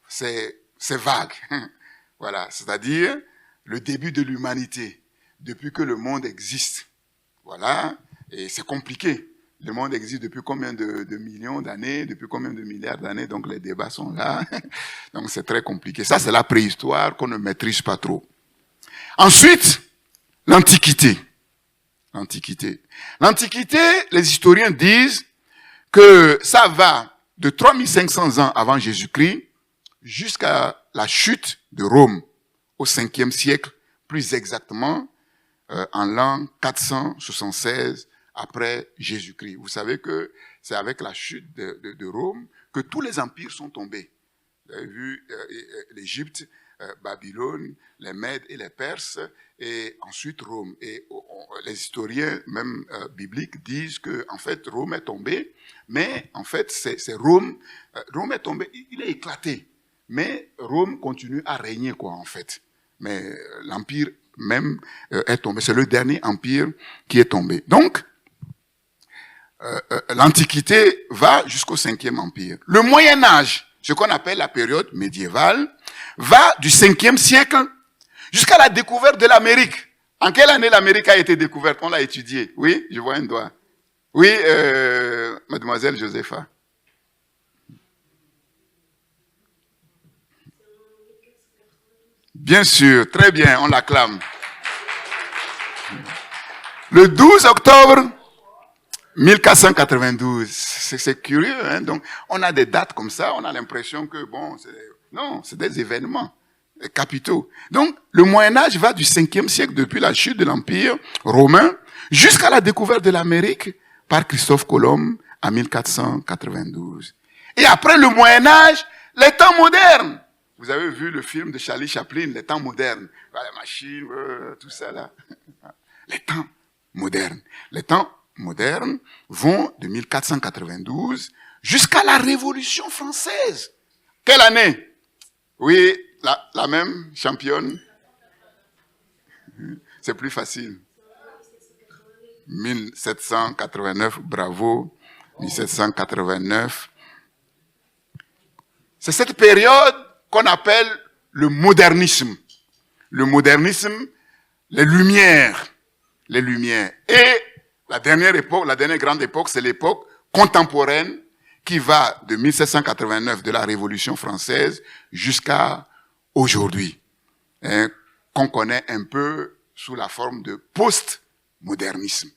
C'est vague. Voilà, c'est-à-dire le début de l'humanité, depuis que le monde existe. Voilà, et c'est compliqué. Le monde existe depuis combien de millions d'années, depuis combien de milliards d'années, donc les débats sont là. Donc c'est très compliqué. Ça, c'est la préhistoire qu'on ne maîtrise pas trop. Ensuite, l'Antiquité. L'Antiquité, les historiens disent que ça va de 3500 ans avant Jésus-Christ jusqu'à la chute de Rome au 5e siècle, plus exactement en l'an 476 après Jésus-Christ. Vous savez que c'est avec la chute de Rome que tous les empires sont tombés. Vous avez vu l'Égypte, Babylone, les Mèdes et les Perses, et ensuite Rome. Et les historiens, même bibliques, disent que en fait Rome est tombé, mais en fait c'est Rome. Rome est tombé, il est éclaté, mais Rome continue à régner quoi en fait. Mais l'empire même est tombé. C'est le dernier empire qui est tombé. Donc l'Antiquité va jusqu'au 5e empire. Le Moyen Âge, ce qu'on appelle la période médiévale, va du 5e siècle jusqu'à la découverte de l'Amérique. En quelle année l'Amérique a été découverte? On l'a étudié. Oui, je vois un doigt. Oui, mademoiselle Josepha. Bien sûr, très bien, on l'acclame. Le 12 octobre 1492, c'est curieux, hein? Donc on a des dates comme ça, on a l'impression que bon, c'est des événements capitaux. Donc le Moyen-Âge va du 5e siècle, depuis la chute de l'Empire romain, jusqu'à la découverte de l'Amérique par Christophe Colomb en 1492. Et après le Moyen-Âge, les temps modernes. Vous avez vu le film de Charlie Chaplin, les temps modernes. Les machines, tout ça là. Les temps modernes. Les temps modernes vont de 1492 jusqu'à la Révolution française. Quelle année? Oui, la même championne. C'est plus facile. 1789, bravo. 1789. C'est cette période qu'on appelle le modernisme. Le modernisme, les Lumières. Les Lumières. Et la dernière époque, la dernière grande époque, c'est l'époque contemporaine qui va de 1789, de la Révolution française, jusqu'à aujourd'hui, hein, qu'on connaît un peu sous la forme de post-modernisme.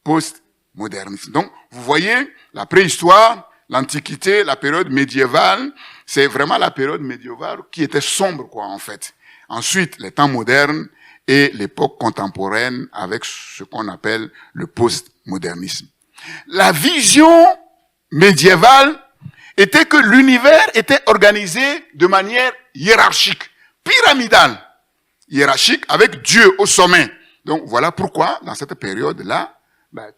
Post-modernisme. Donc, vous voyez, la préhistoire, l'Antiquité, la période médiévale, c'est vraiment la période médiévale qui était sombre, quoi, en fait. Ensuite, les temps modernes et l'époque contemporaine avec ce qu'on appelle le post-modernisme. La vision médiévale était que l'univers était organisé de manière hiérarchique, pyramidale, hiérarchique avec Dieu au sommet. Donc voilà pourquoi, dans cette période-là,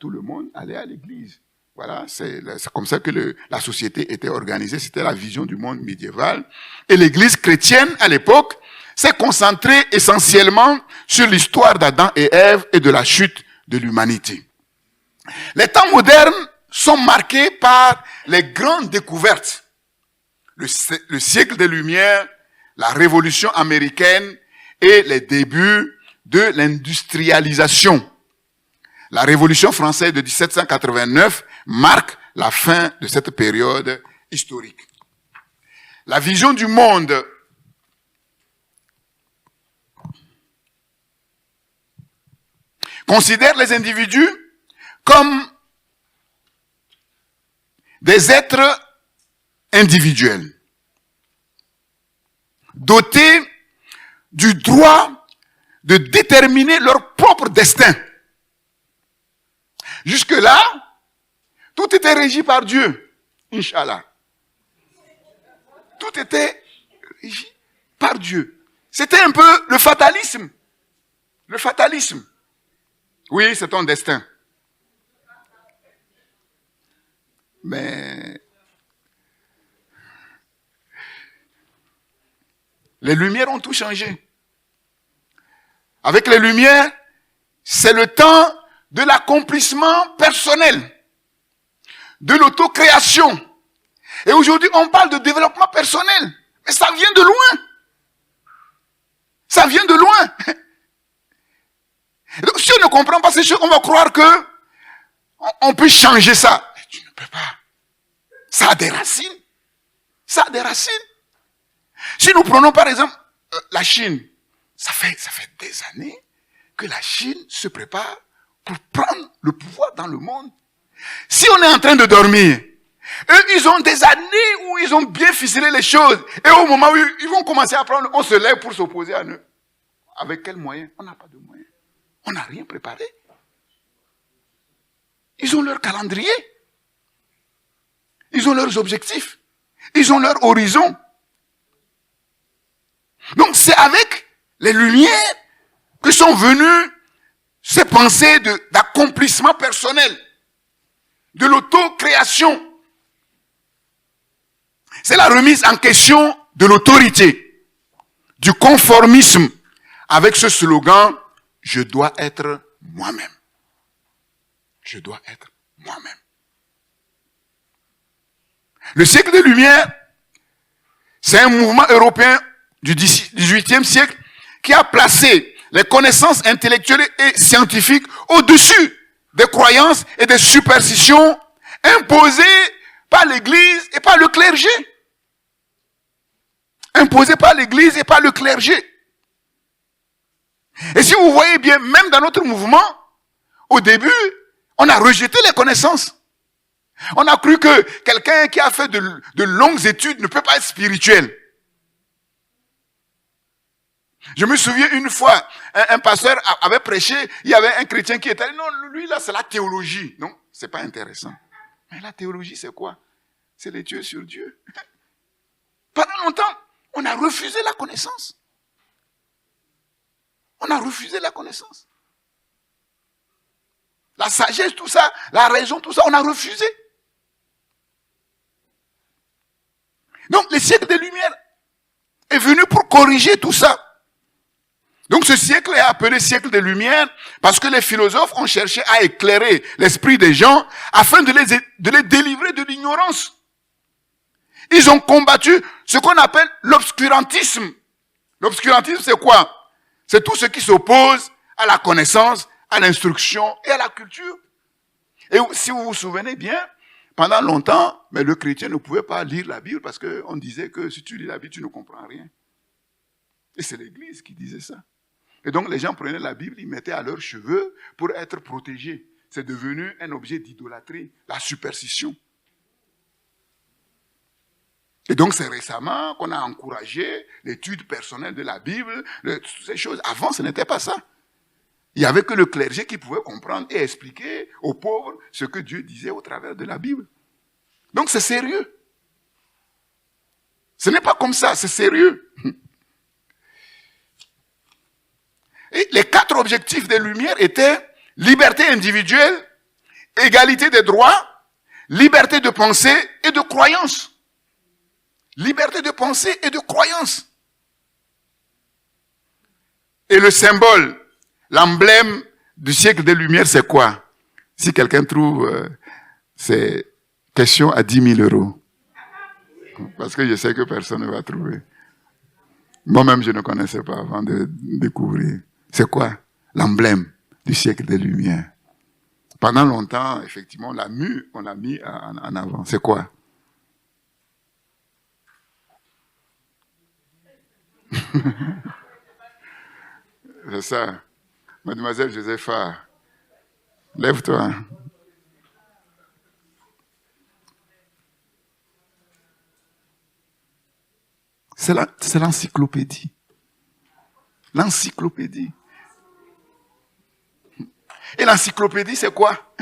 tout le monde allait à l'église. Voilà, c'est comme ça que la société était organisée, c'était la vision du monde médiéval. Et l'église chrétienne, à l'époque, s'est concentrée essentiellement sur l'histoire d'Adam et Ève et de la chute de l'humanité. Les temps modernes sont marqués par les grandes découvertes. Le siècle des Lumières, la Révolution américaine et les débuts de l'industrialisation. La Révolution française de 1789 marque la fin de cette période historique. La vision du monde considère les individus comme des êtres individuels, dotés du droit de déterminer leur propre destin. Jusque-là, tout était régi par Dieu, Inch'Allah. Tout était régi par Dieu. C'était un peu le fatalisme. Le fatalisme. Oui, c'est ton destin. Mais les Lumières ont tout changé. Avec les Lumières, c'est le temps de l'accomplissement personnel, de l'autocréation. Et aujourd'hui, on parle de développement personnel. Mais ça vient de loin. Ça vient de loin. Donc, si on ne comprend pas ces choses, on va croire que on peut changer ça. Mais tu ne peux pas. Ça a des racines. Ça a des racines. Si nous prenons par exemple la Chine, ça fait des années que la Chine se prépare pour prendre le pouvoir dans le monde. Si on est en train de dormir, eux, ils ont des années où ils ont bien ficelé les choses. Et au moment où ils vont commencer à prendre, on se lève pour s'opposer à eux. Avec quels moyens? On n'a pas de moyens. On n'a rien préparé. Ils ont leur calendrier. Ils ont leurs objectifs. Ils ont leur horizon. Donc c'est avec les Lumières que sont venues ces pensées d'accomplissement personnel, de l'autocréation. C'est la remise en question de l'autorité, du conformisme, avec ce slogan « Je dois être moi-même ». Je dois être moi-même. Le siècle des Lumières, c'est un mouvement européen du XVIIIe siècle qui a placé les connaissances intellectuelles et scientifiques au-dessus des croyances et des superstitions imposées par l'Église et par le clergé. Imposées par l'Église et par le clergé. Et si vous voyez bien, même dans notre mouvement, au début, on a rejeté les connaissances. On a cru que quelqu'un qui a fait de longues études ne peut pas être spirituel. Je me souviens une fois, un pasteur avait prêché, il y avait un chrétien qui était, non, lui là c'est la théologie. Non, c'est pas intéressant. Mais la théologie c'est quoi? C'est l'étude sur Dieu. Pendant longtemps, on a refusé la connaissance. On a refusé la connaissance. La sagesse, tout ça, la raison, tout ça, on a refusé. Donc, le siècle des Lumières est venu pour corriger tout ça. Donc, ce siècle est appelé siècle des Lumières parce que les philosophes ont cherché à éclairer l'esprit des gens afin de les délivrer de l'ignorance. Ils ont combattu ce qu'on appelle l'obscurantisme. L'obscurantisme, c'est quoi? C'est tout ce qui s'oppose à la connaissance, à l'instruction et à la culture. Et si vous vous souvenez bien, pendant longtemps, mais le chrétien ne pouvait pas lire la Bible parce qu'on disait que si tu lis la Bible, tu ne comprends rien. Et c'est l'Église qui disait ça. Et donc les gens prenaient la Bible, ils mettaient à leurs cheveux pour être protégés. C'est devenu un objet d'idolâtrie, la superstition. Et donc c'est récemment qu'on a encouragé l'étude personnelle de la Bible, toutes ces choses. Avant, ce n'était pas ça. Il n'y avait que le clergé qui pouvait comprendre et expliquer aux pauvres ce que Dieu disait au travers de la Bible. Donc c'est sérieux. Ce n'est pas comme ça, c'est sérieux. Et les 4 objectifs des Lumières étaient liberté individuelle, égalité des droits, liberté de pensée et de croyance. Liberté de pensée et de croyance. Et le symbole, l'emblème du siècle des Lumières, c'est quoi? Si quelqu'un trouve ces questions à 10 000 euros. Parce que je sais que personne ne va trouver. Moi-même, je ne connaissais pas avant de découvrir. C'est quoi? L'emblème du siècle des Lumières. Pendant longtemps, effectivement, on l'a mis en avant. C'est quoi? C'est ça. Mademoiselle Josepha, lève-toi. C'est l'encyclopédie. L'encyclopédie. Et l'encyclopédie, c'est quoi?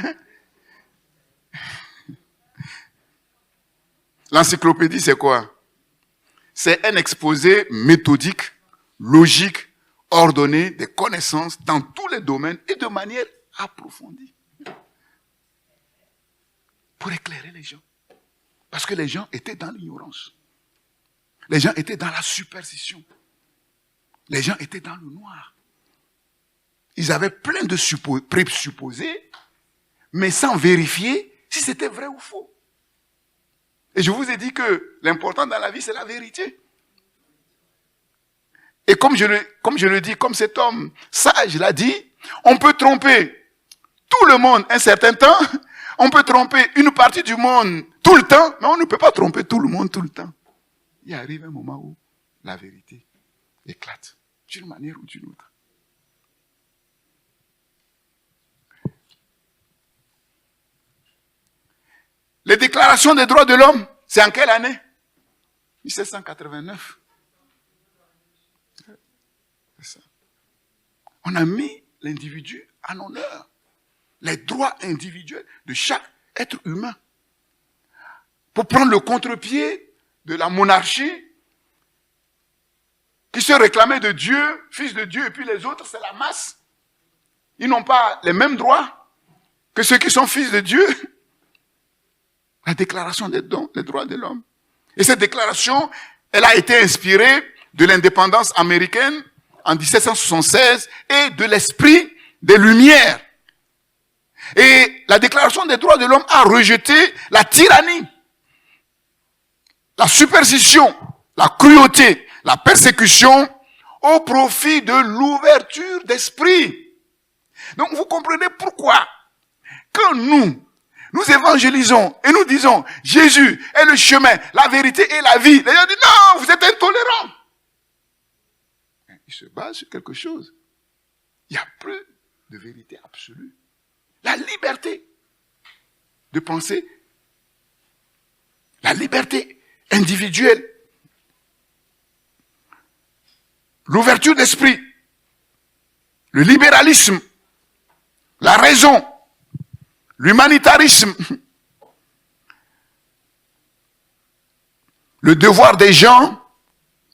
L'encyclopédie, c'est quoi? C'est un exposé méthodique, logique, ordonné des connaissances dans tous les domaines et de manière approfondie. Pour éclairer les gens. Parce que les gens étaient dans l'ignorance. Les gens étaient dans la superstition. Les gens étaient dans le noir. Ils avaient plein de présupposés, mais sans vérifier si c'était vrai ou faux. Et je vous ai dit que l'important dans la vie, c'est la vérité. Et comme je le dis, comme cet homme sage l'a dit, on peut tromper tout le monde un certain temps, on peut tromper une partie du monde tout le temps, mais on ne peut pas tromper tout le monde tout le temps. Il arrive un moment où la vérité éclate, d'une manière ou d'une autre. Les déclarations des droits de l'homme, c'est en quelle année? 1789. C'est ça. On a mis l'individu en honneur. Les droits individuels de chaque être humain. Pour prendre le contre-pied de la monarchie qui se réclamait de Dieu, fils de Dieu, et puis les autres, c'est la masse. Ils n'ont pas les mêmes droits que ceux qui sont fils de Dieu. La déclaration des droits de l'homme. Et cette déclaration, elle a été inspirée de l'indépendance américaine en 1776 et de l'esprit des Lumières. Et la déclaration des droits de l'homme a rejeté la tyrannie, la superstition, la cruauté, la persécution au profit de l'ouverture d'esprit. Donc vous comprenez pourquoi, quand nous évangélisons et nous disons Jésus est le chemin, la vérité et la vie, les gens disent non, vous êtes intolérants. Il se base sur quelque chose. Il n'y a plus de vérité absolue. La liberté de penser, la liberté individuelle, l'ouverture d'esprit, le libéralisme, la raison, l'humanitarisme, le devoir des gens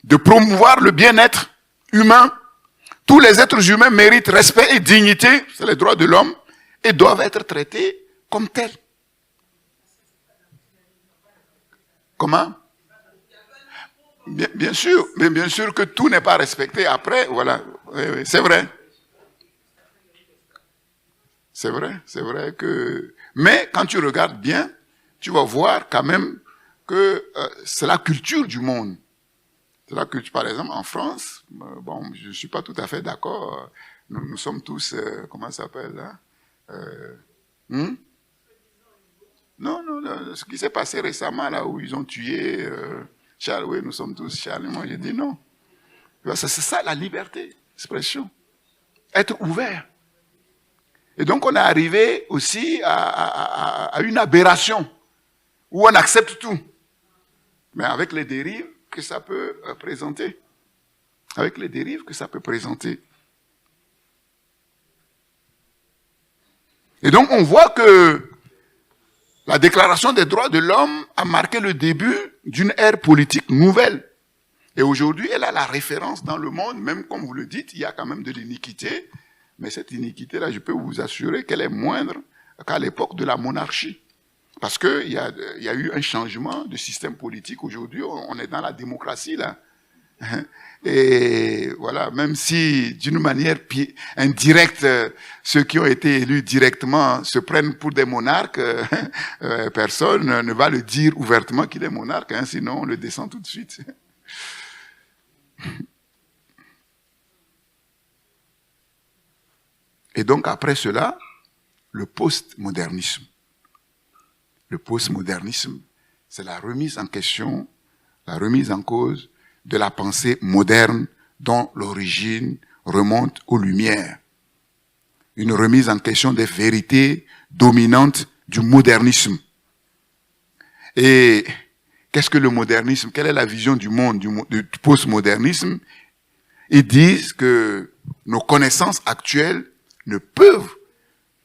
de promouvoir le bien-être humain. Tous les êtres humains méritent respect et dignité, c'est les droits de l'homme, et doivent être traités comme tels. Comment? Bien sûr, mais bien sûr que tout n'est pas respecté après, voilà, oui, c'est vrai. C'est vrai que... Mais quand tu regardes bien, tu vas voir quand même que c'est la culture du monde. C'est la culture, par exemple, en France, bon, je ne suis pas tout à fait d'accord, nous sommes tous, comment ça s'appelle, là? Non, ce qui s'est passé récemment, là où ils ont tué Charles, oui, nous sommes tous Charles, et moi j'ai dit non. C'est ça la liberté d'expression. Être ouvert. Et donc on est arrivé aussi à une aberration, où on accepte tout. Mais avec les dérives que ça peut présenter. Avec les dérives que ça peut présenter. Et donc on voit que la Déclaration des droits de l'homme a marqué le début d'une ère politique nouvelle. Et aujourd'hui, elle a la référence dans le monde, même comme vous le dites, il y a quand même de l'iniquité. Mais cette iniquité-là, je peux vous assurer qu'elle est moindre qu'à l'époque de la monarchie. Parce qu'il y a eu un changement de système politique. Aujourd'hui, on est dans la démocratie, là. Et voilà, même si d'une manière indirecte, ceux qui ont été élus directement se prennent pour des monarques, personne ne va le dire ouvertement qu'il est monarque, hein, sinon on le descend tout de suite. Et donc après cela, le postmodernisme. Le postmodernisme, c'est la remise en question, la remise en cause de la pensée moderne dont l'origine remonte aux Lumières. Une remise en question des vérités dominantes du modernisme. Et qu'est-ce que le modernisme? Quelle est la vision du monde, du postmodernisme? Ils disent que nos connaissances actuelles ne peuvent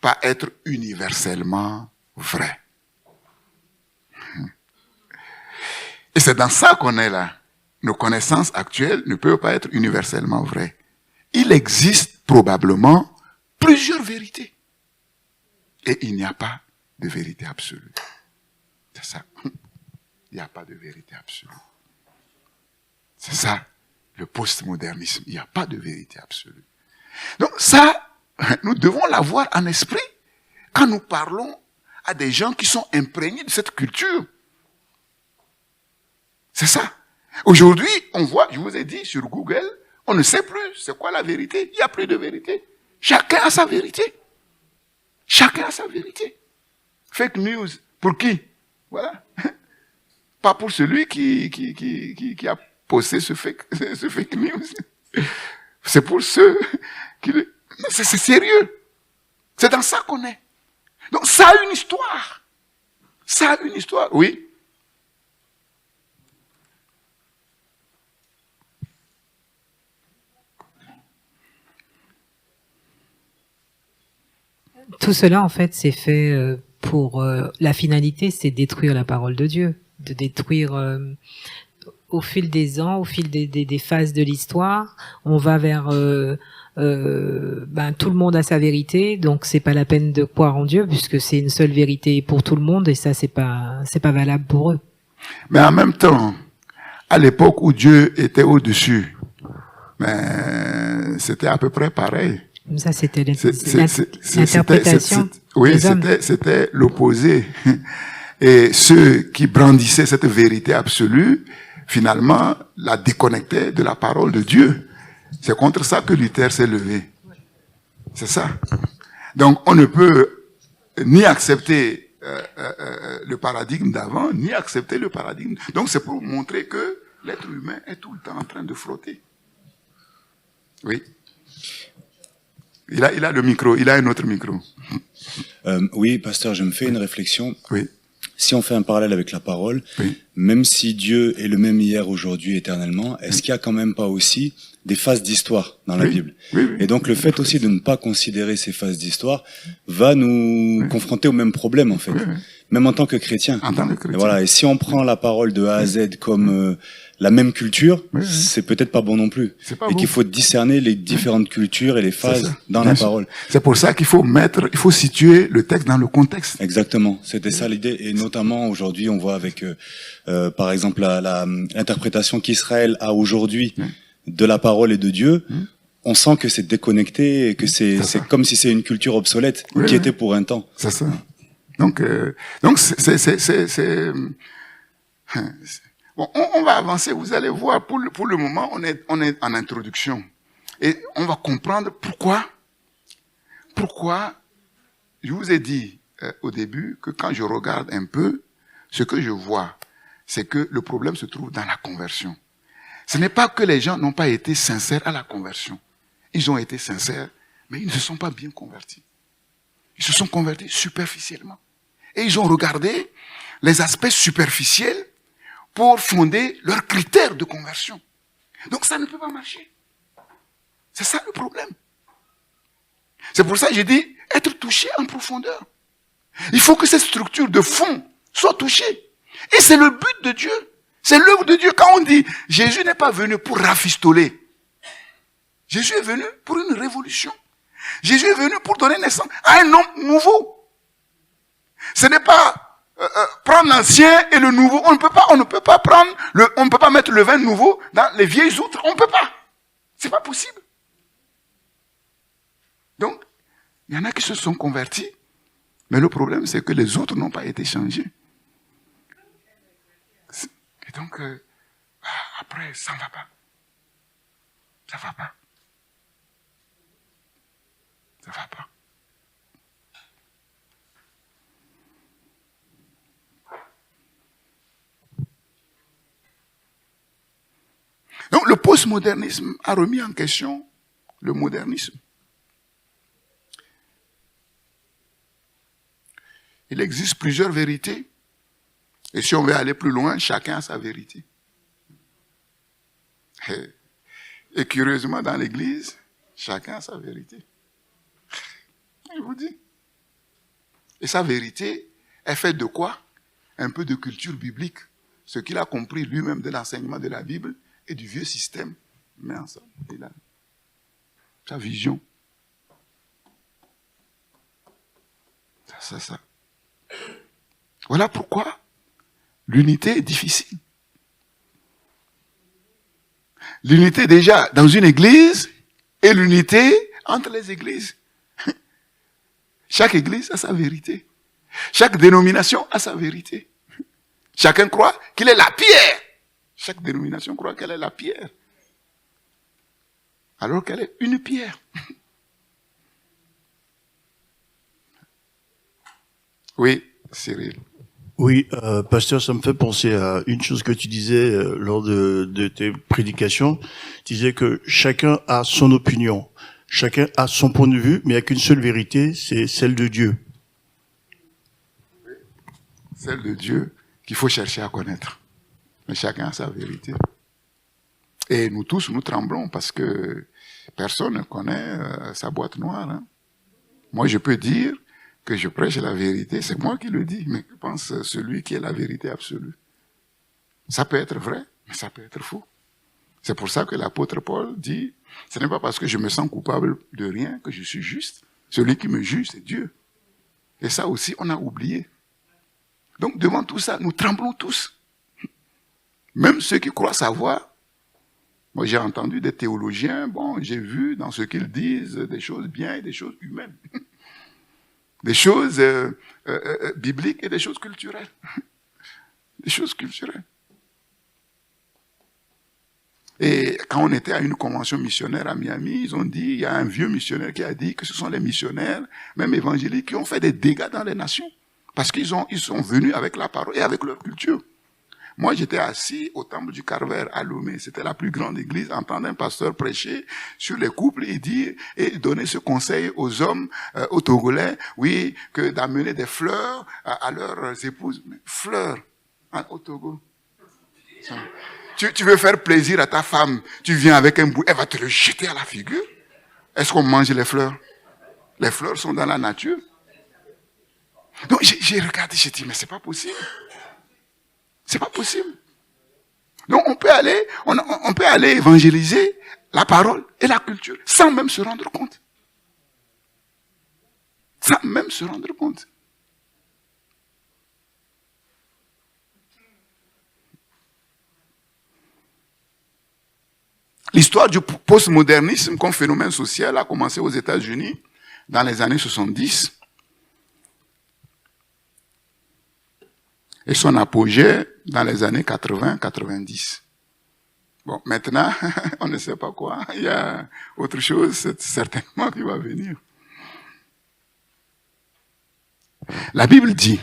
pas être universellement vraies. Et c'est dans ça qu'on est là. Nos connaissances actuelles ne peuvent pas être universellement vraies. Il existe probablement plusieurs vérités. Et il n'y a pas de vérité absolue. C'est ça. Il n'y a pas de vérité absolue. C'est ça, le postmodernisme. Il n'y a pas de vérité absolue. Donc ça, nous devons l'avoir en esprit quand nous parlons à des gens qui sont imprégnés de cette culture. C'est ça. Aujourd'hui, on voit, je vous ai dit, sur Google, on ne sait plus c'est quoi la vérité. Il n'y a plus de vérité. Chacun a sa vérité. Chacun a sa vérité. Fake news, pour qui? Voilà. Pas pour celui qui a posté ce fake news. C'est pour ceux qui... C'est sérieux. C'est dans ça qu'on est. Donc ça a une histoire. Ça a une histoire, oui. Tout cela, en fait, c'est fait pour... la finalité, c'est détruire la parole de Dieu, de détruire... au fil des ans, au fil des phases de l'histoire, on va vers... tout le monde a sa vérité, donc c'est pas la peine de croire en Dieu, puisque c'est une seule vérité pour tout le monde, et ça, c'est pas valable pour eux. Mais en même temps, à l'époque où Dieu était au-dessus, c'était à peu près pareil. Ça, c'était l'interprétation. Oui, c'était l'opposé. Et ceux qui brandissaient cette vérité absolue, finalement, la déconnectaient de la parole de Dieu. C'est contre ça que Luther s'est levé. C'est ça. Donc, on ne peut ni accepter le paradigme d'avant, ni accepter le paradigme. Donc, c'est pour montrer que l'être humain est tout le temps en train de frotter. Oui. Il a le micro, il a un autre micro. Oui, pasteur, je me fais une réflexion. Oui. Si on fait un parallèle avec la parole, oui. Même si Dieu est le même hier, aujourd'hui, éternellement, est-ce qu'il n'y a quand même pas aussi des phases d'histoire dans la Bible? Oui. Et donc le fait aussi de ne pas considérer ces phases d'histoire va nous confronter au même problème, en fait. Même en tant que chrétien. En tant que chrétien. Et voilà. Et si on prend la parole de A à Z comme la même culture, c'est peut-être pas bon non plus. Et qu'il faut discerner les différentes cultures et les phases dans la parole. C'est pour ça qu'il faut situer le texte dans le contexte. Exactement. C'était ça l'idée. Et notamment aujourd'hui, on voit avec, par exemple, l'interprétation qu'Israël a aujourd'hui de la parole et de Dieu. On sent que c'est déconnecté et que c'est comme si c'est une culture obsolète qui était pour un temps. C'est ça. Donc bon, on va avancer. Vous allez voir. Pour le moment, on est en introduction et on va comprendre pourquoi. Je vous ai dit au début que quand je regarde un peu, ce que je vois, c'est que le problème se trouve dans la conversion. Ce n'est pas que les gens n'ont pas été sincères à la conversion. Ils ont été sincères, mais ils ne se sont pas bien convertis. Ils se sont convertis superficiellement. Et ils ont regardé les aspects superficiels pour fonder leurs critères de conversion. Donc ça ne peut pas marcher. C'est ça le problème. C'est pour ça que j'ai dit être touché en profondeur. Il faut que cette structure de fond soit touchée. Et c'est le but de Dieu. C'est l'œuvre de Dieu. Quand on dit Jésus n'est pas venu pour rafistoler. Jésus est venu pour une révolution. Jésus est venu pour donner naissance à un homme nouveau. Ce n'est pas prendre l'ancien et le nouveau. On ne peut pas mettre le vin nouveau dans les vieilles outres. On ne peut pas. C'est pas possible. Donc, il y en a qui se sont convertis, mais le problème c'est que les autres n'ont pas été changés. Et donc, après, ça ne va pas. Ça ne va pas. Ça ne va pas. Donc le postmodernisme a remis en question le modernisme. Il existe plusieurs vérités. Et si on veut aller plus loin, chacun a sa vérité. Et curieusement, dans l'Église, chacun a sa vérité. Je vous dis. Et sa vérité est faite de quoi? Un peu de culture biblique. Ce qu'il a compris lui-même de l'enseignement de la Bible et du vieux système. Mais ensemble, il a sa vision. Ça. Voilà pourquoi l'unité est difficile. L'unité déjà dans une église et l'unité entre les églises. Chaque église a sa vérité. Chaque dénomination a sa vérité. Chacun croit qu'il est la pierre. Chaque dénomination croit qu'elle est la pierre. Alors qu'elle est une pierre. Oui, Cyril. Oui, pasteur, ça me fait penser à une chose que tu disais lors de tes prédications. Tu disais que chacun a son opinion, chacun a son point de vue, mais il n'y a qu'une seule vérité, c'est celle de Dieu. Celle de Dieu qu'il faut chercher à connaître. Mais chacun a sa vérité. Et nous tous, nous tremblons parce que personne ne connaît sa boîte noire. Hein. Moi, je peux dire que je prêche la vérité, c'est moi qui le dis, mais je pense celui qui est la vérité absolue. Ça peut être vrai, mais ça peut être faux. C'est pour ça que l'apôtre Paul dit, ce n'est pas parce que je me sens coupable de rien que je suis juste. Celui qui me juge, c'est Dieu. Et ça aussi, on a oublié. Donc, devant tout ça, nous tremblons tous. Même ceux qui croient savoir. Moi, j'ai entendu des théologiens, j'ai vu dans ce qu'ils disent des choses bien et des choses humaines. Des choses bibliques et des choses culturelles. Des choses culturelles. Et quand on était à une convention missionnaire à Miami, ils ont dit, il y a un vieux missionnaire qui a dit que ce sont les missionnaires, même évangéliques, qui ont fait des dégâts dans les nations. Parce qu'ils sont venus avec la parole et avec leur culture. Moi, j'étais assis au temple du Calvaire à Lomé. C'était la plus grande église. Entendre un pasteur prêcher sur les couples et donner ce conseil aux hommes, aux Togolais, oui, que d'amener des fleurs à leurs épouses. Mais fleurs au Togo. Tu veux faire plaisir à ta femme, tu viens avec un bout, elle va te le jeter à la figure. Est-ce qu'on mange les fleurs? Les fleurs sont dans la nature. Donc j'ai regardé, j'ai dit, mais c'est pas possible. C'est pas possible. Donc on peut aller évangéliser la parole et la culture sans même se rendre compte. Sans même se rendre compte. L'histoire du postmodernisme comme phénomène social a commencé aux États-Unis dans les années 70. Et son apogée dans les années 80-90. Bon, maintenant, on ne sait pas quoi. Il y a autre chose, certainement, qui va venir. La Bible dit,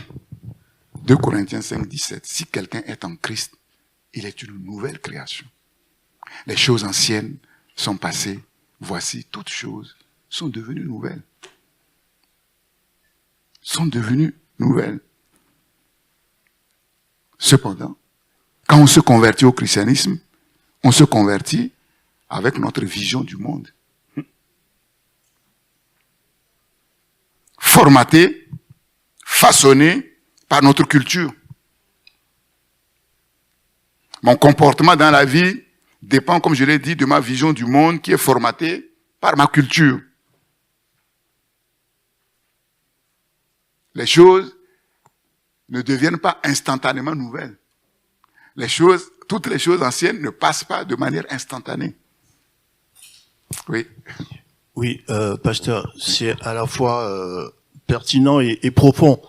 2 Corinthiens 5, 17, si quelqu'un est en Christ, il est une nouvelle création. Les choses anciennes sont passées, voici, toutes choses sont devenues nouvelles. Sont devenues nouvelles. Cependant, quand on se convertit au christianisme, on se convertit avec notre vision du monde. Formaté, façonné par notre culture. Mon comportement dans la vie dépend, comme je l'ai dit, de ma vision du monde qui est formatée par ma culture. Les choses ne deviennent pas instantanément nouvelles. Toutes les choses anciennes ne passent pas de manière instantanée. Oui. Oui, pasteur, c'est à la fois pertinent et profond.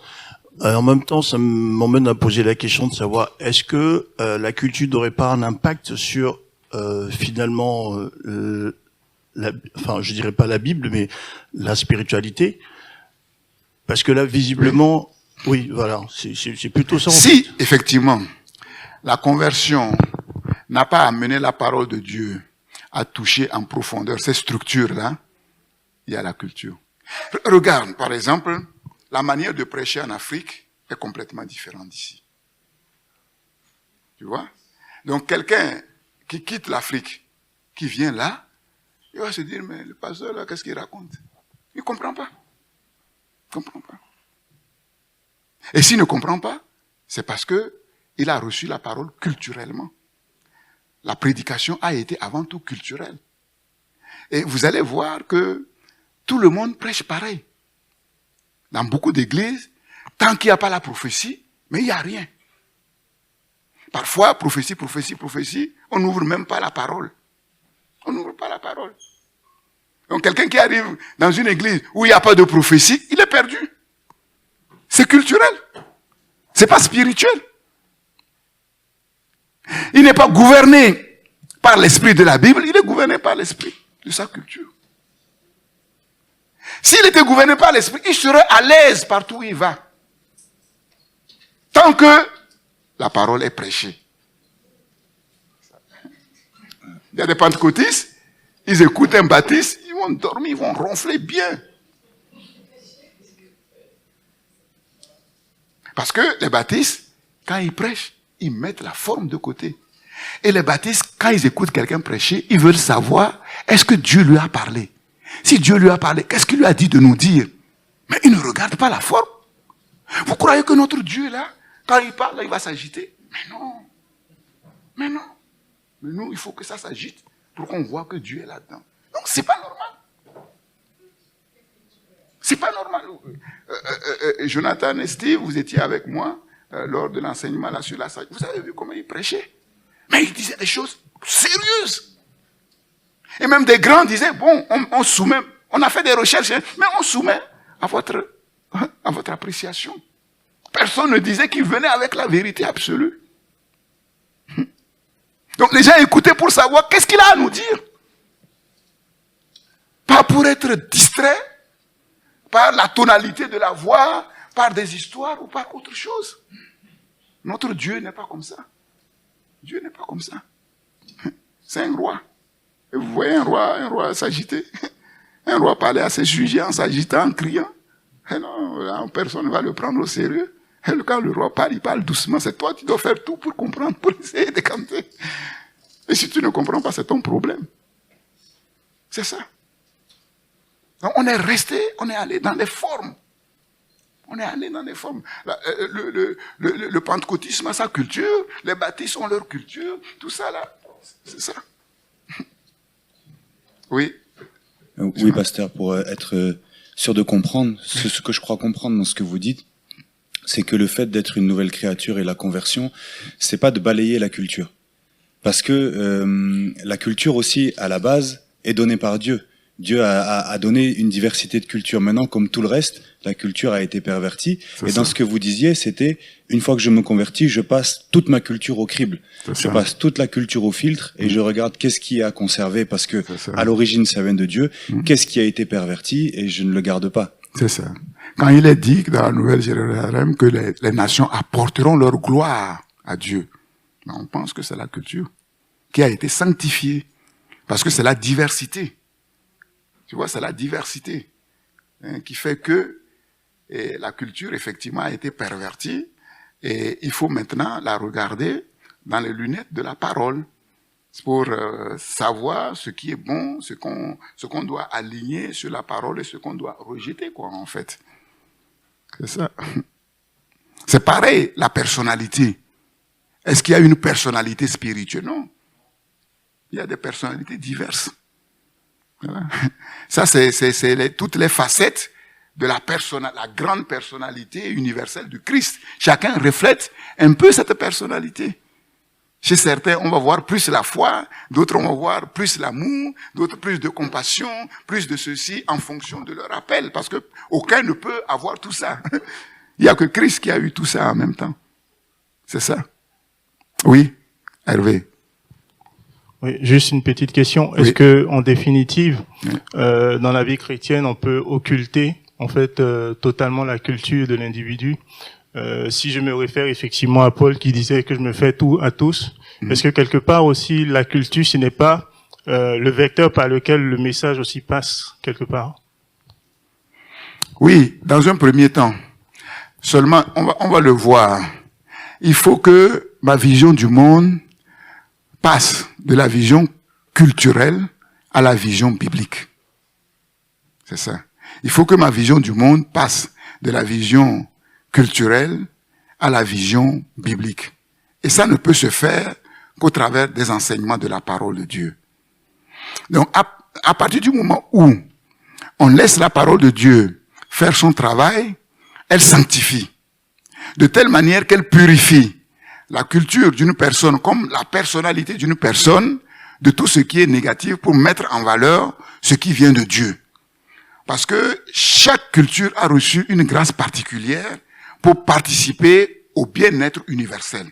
En même temps, ça m'emmène à poser la question de savoir, est-ce que la culture n'aurait pas un impact sur finalement, je dirais pas la Bible, mais la spiritualité? Parce que là, visiblement, oui, voilà, c'est plutôt ça. Si, effectivement, la conversion n'a pas amené la parole de Dieu à toucher en profondeur ces structures-là, il y a la culture. Regarde, par exemple, la manière de prêcher en Afrique est complètement différente d'ici. Tu vois? Donc quelqu'un qui quitte l'Afrique, qui vient là, il va se dire, mais le pasteur là, qu'est-ce qu'il raconte? Il ne comprend pas. Il ne comprend pas. Et s'il ne comprend pas, c'est parce que il a reçu la parole culturellement. La prédication a été avant tout culturelle. Et vous allez voir que tout le monde prêche pareil. Dans beaucoup d'églises, tant qu'il n'y a pas la prophétie, mais il n'y a rien. Parfois, prophétie, on n'ouvre même pas la parole. On n'ouvre pas la parole. Donc quelqu'un qui arrive dans une église où il n'y a pas de prophétie, il est perdu. C'est culturel. C'est pas spirituel. Il n'est pas gouverné par l'esprit de la Bible, il est gouverné par l'esprit de sa culture. S'il était gouverné par l'esprit, il serait à l'aise partout où il va. Tant que la parole est prêchée. Il y a des pentecôtistes, ils écoutent un baptiste, ils vont dormir, ils vont ronfler bien. Parce que les baptistes, quand ils prêchent, ils mettent la forme de côté. Et les baptistes, quand ils écoutent quelqu'un prêcher, ils veulent savoir, est-ce que Dieu lui a parlé? Si Dieu lui a parlé, qu'est-ce qu'il lui a dit de nous dire? Mais ils ne regardent pas la forme. Vous croyez que notre Dieu, là, quand il parle, là, il va s'agiter? Mais non. Mais non. Mais nous, il faut que ça s'agite pour qu'on voit que Dieu est là-dedans. Donc, c'est pas normal. C'est pas normal. Jonathan et Steve, vous étiez avec moi lors de l'enseignement là sur la sagesse. Vous avez vu comment il prêchait? Mais il disait des choses sérieuses. Et même des grands disaient, bon, on soumet, on a fait des recherches, mais on soumet à votre appréciation. Personne ne disait qu'il venait avec la vérité absolue. Donc les gens écoutaient pour savoir qu'est-ce qu'il a à nous dire. Pas pour être distrait par la tonalité de la voix, par des histoires ou par autre chose. Notre Dieu n'est pas comme ça. Dieu n'est pas comme ça. C'est un roi. Et vous voyez un roi s'agiter. Un roi parler à ses sujets en s'agitant, en criant. Et non, personne ne va le prendre au sérieux. Et quand le roi parle, il parle doucement. C'est toi qui dois faire tout pour comprendre, pour essayer de canter. Et si tu ne comprends pas, c'est ton problème. C'est ça. Donc on est resté, on est allé dans les formes. On est allé dans les formes. Le pentecôtisme a sa culture, les baptistes ont leur culture, tout ça là, c'est ça. Oui. Oui, pasteur, pour être sûr de comprendre, ce que je crois comprendre dans ce que vous dites, c'est que le fait d'être une nouvelle créature et la conversion, c'est pas de balayer la culture. Parce que la culture aussi, à la base, est donnée par Dieu. Dieu a donné une diversité de cultures. Maintenant, comme tout le reste, la culture a été pervertie. Et dans ce que vous disiez, c'était, une fois que je me convertis, je passe toute ma culture au crible. Je passe toute la culture au filtre et je regarde qu'est-ce qui a conservé parce que à l'origine, ça vient de Dieu. Qu'est-ce qui a été perverti et je ne le garde pas. C'est ça. Quand il est dit dans la Nouvelle Jérusalem que les nations apporteront leur gloire à Dieu, on pense que c'est la culture qui a été sanctifiée. Parce que c'est la diversité. Tu vois, c'est la diversité qui fait que la culture, effectivement, a été pervertie et il faut maintenant la regarder dans les lunettes de la parole pour savoir ce qui est bon, ce qu'on doit aligner sur la parole et ce qu'on doit rejeter, quoi, en fait. C'est ça. C'est pareil, la personnalité. Est-ce qu'il y a une personnalité spirituelle? Non. Il y a des personnalités diverses. Voilà. Ça, c'est toutes les facettes de la grande personnalité universelle du Christ. Chacun reflète un peu cette personnalité. Chez certains, on va voir plus la foi, d'autres on va voir plus l'amour, d'autres plus de compassion, plus de ceci en fonction de leur appel, parce que aucun ne peut avoir tout ça. Il n'y a que Christ qui a eu tout ça en même temps. C'est ça. Oui, Hervé. Oui, juste une petite question. Est-ce que, en définitive, dans la vie chrétienne, on peut occulter, en fait, totalement la culture de l'individu? Si je me réfère effectivement à Paul qui disait que je me fais tout à tous, Est-ce que quelque part aussi, la culture, ce n'est pas le vecteur par lequel le message aussi passe, quelque part? Oui, dans un premier temps. Seulement, on va le voir. Il faut que ma vision du monde passe de la vision culturelle à la vision biblique. C'est ça. Il faut que ma vision du monde passe de la vision culturelle à la vision biblique. Et ça ne peut se faire qu'au travers des enseignements de la parole de Dieu. Donc, à partir du moment où on laisse la parole de Dieu faire son travail, elle sanctifie. De telle manière qu'elle purifie la culture d'une personne comme la personnalité d'une personne de tout ce qui est négatif pour mettre en valeur ce qui vient de Dieu. Parce que chaque culture a reçu une grâce particulière pour participer au bien-être universel.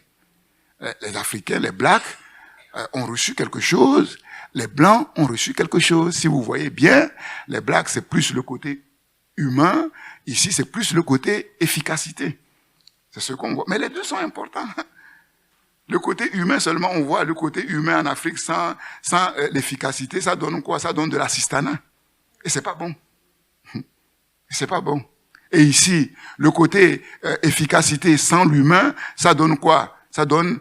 Les Africains, les Blacks ont reçu quelque chose, les Blancs ont reçu quelque chose. Si vous voyez bien, les Blacks, c'est plus le côté humain, ici, c'est plus le côté efficacité. C'est ce qu'on voit. Mais les deux sont importants. Le côté humain seulement, on voit le côté humain en Afrique sans l'efficacité, ça donne quoi? Ça donne de l'assistanat. Et c'est pas bon. C'est pas bon. Et ici, le côté efficacité sans l'humain, ça donne quoi? Ça donne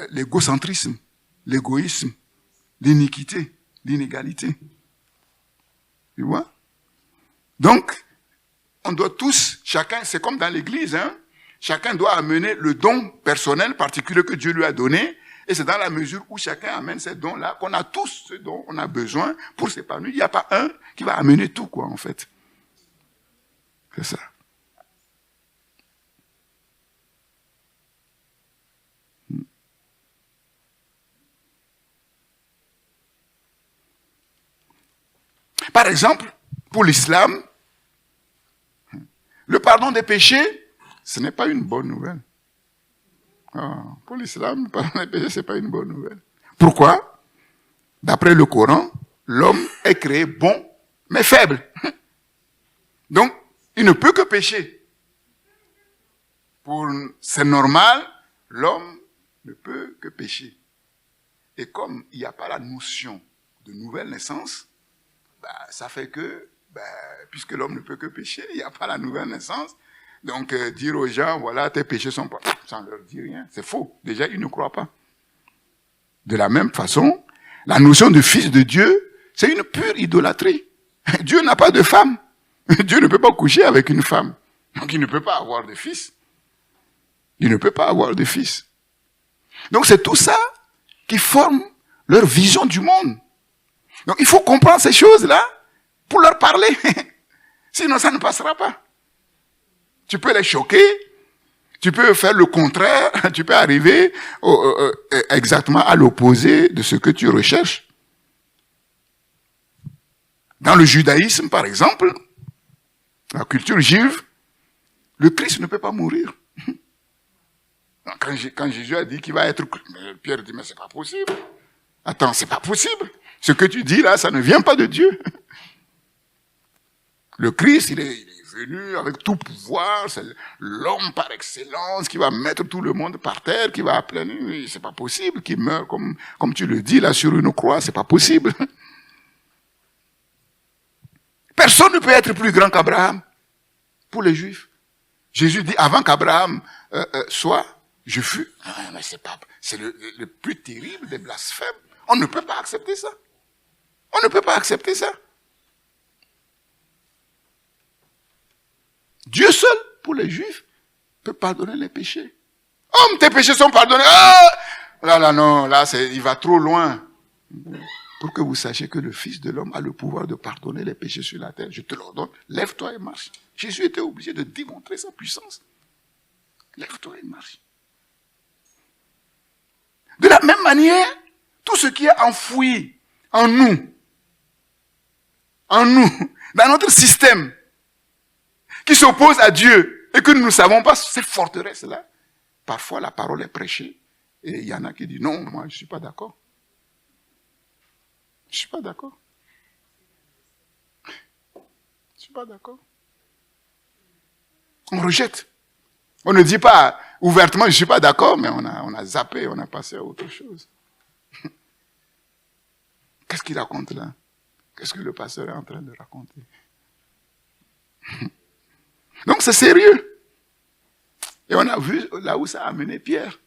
l'égocentrisme, l'égoïsme, l'iniquité, l'inégalité. Tu vois? Donc, on doit tous, chacun, c'est comme dans l'église, hein? Chacun doit amener le don personnel particulier que Dieu lui a donné. Et c'est dans la mesure où chacun amène ces dons-là qu'on a tous ce dont on a besoin pour s'épanouir. Il n'y a pas un qui va amener tout, quoi, en fait. C'est ça. Par exemple, pour l'islam, le pardon des péchés, ce n'est pas une bonne nouvelle. Pour l'islam, le pardon des péchés, ce n'est pas une bonne nouvelle. Pourquoi? D'après le Coran, l'homme est créé bon, mais faible. Donc, il ne peut que pécher. C'est normal, l'homme ne peut que pécher. Et comme il n'y a pas la notion de nouvelle naissance, ça fait que, puisque l'homme ne peut que pécher, il n'y a pas la nouvelle naissance. Donc, dire aux gens, voilà, tes péchés sont pas... Ça ne leur dit rien. C'est faux. Déjà, ils ne croient pas. De la même façon, la notion de fils de Dieu, c'est une pure idolâtrie. Dieu n'a pas de femme. Dieu ne peut pas coucher avec une femme. Donc, il ne peut pas avoir de fils. Il ne peut pas avoir de fils. Donc, c'est tout ça qui forme leur vision du monde. Donc, il faut comprendre ces choses-là pour leur parler. Sinon, ça ne passera pas. Tu peux les choquer, tu peux faire le contraire, tu peux arriver exactement à l'opposé de ce que tu recherches. Dans le judaïsme, par exemple, la culture juive, le Christ ne peut pas mourir. Quand Jésus a dit qu'il va être... Pierre dit, mais c'est pas possible. Attends, c'est pas possible. Ce que tu dis là, ça ne vient pas de Dieu. Le Christ, il est venu avec tout pouvoir, c'est l'homme par excellence qui va mettre tout le monde par terre, qui va appeler. C'est pas possible qu'il meure comme tu le dis là sur une croix, c'est pas possible. Personne ne peut être plus grand qu'Abraham pour les Juifs. Jésus dit avant qu'Abraham soit, je fus. Mais c'est le plus terrible des blasphèmes. On ne peut pas accepter ça. On ne peut pas accepter ça. Dieu seul, pour les Juifs, peut pardonner les péchés. Oh, tes péchés sont pardonnés. Non, il va trop loin. Pour que vous sachiez que le Fils de l'homme a le pouvoir de pardonner les péchés sur la terre. Je te l'ordonne, lève-toi et marche. Jésus était obligé de démontrer sa puissance. Lève-toi et marche. De la même manière, tout ce qui est enfoui en nous, dans notre système, qui s'oppose à Dieu et que nous ne savons pas cette forteresse-là, parfois la parole est prêchée et il y en a qui disent non, moi je ne suis pas d'accord. Je ne suis pas d'accord. Je ne suis pas d'accord. On rejette. On ne dit pas, ouvertement, je ne suis pas d'accord, mais on a zappé, on a passé à autre chose. Qu'est-ce qu'il raconte là? Qu'est-ce que le pasteur est en train de raconter? Donc c'est sérieux. Et on a vu là où ça a amené Pierre.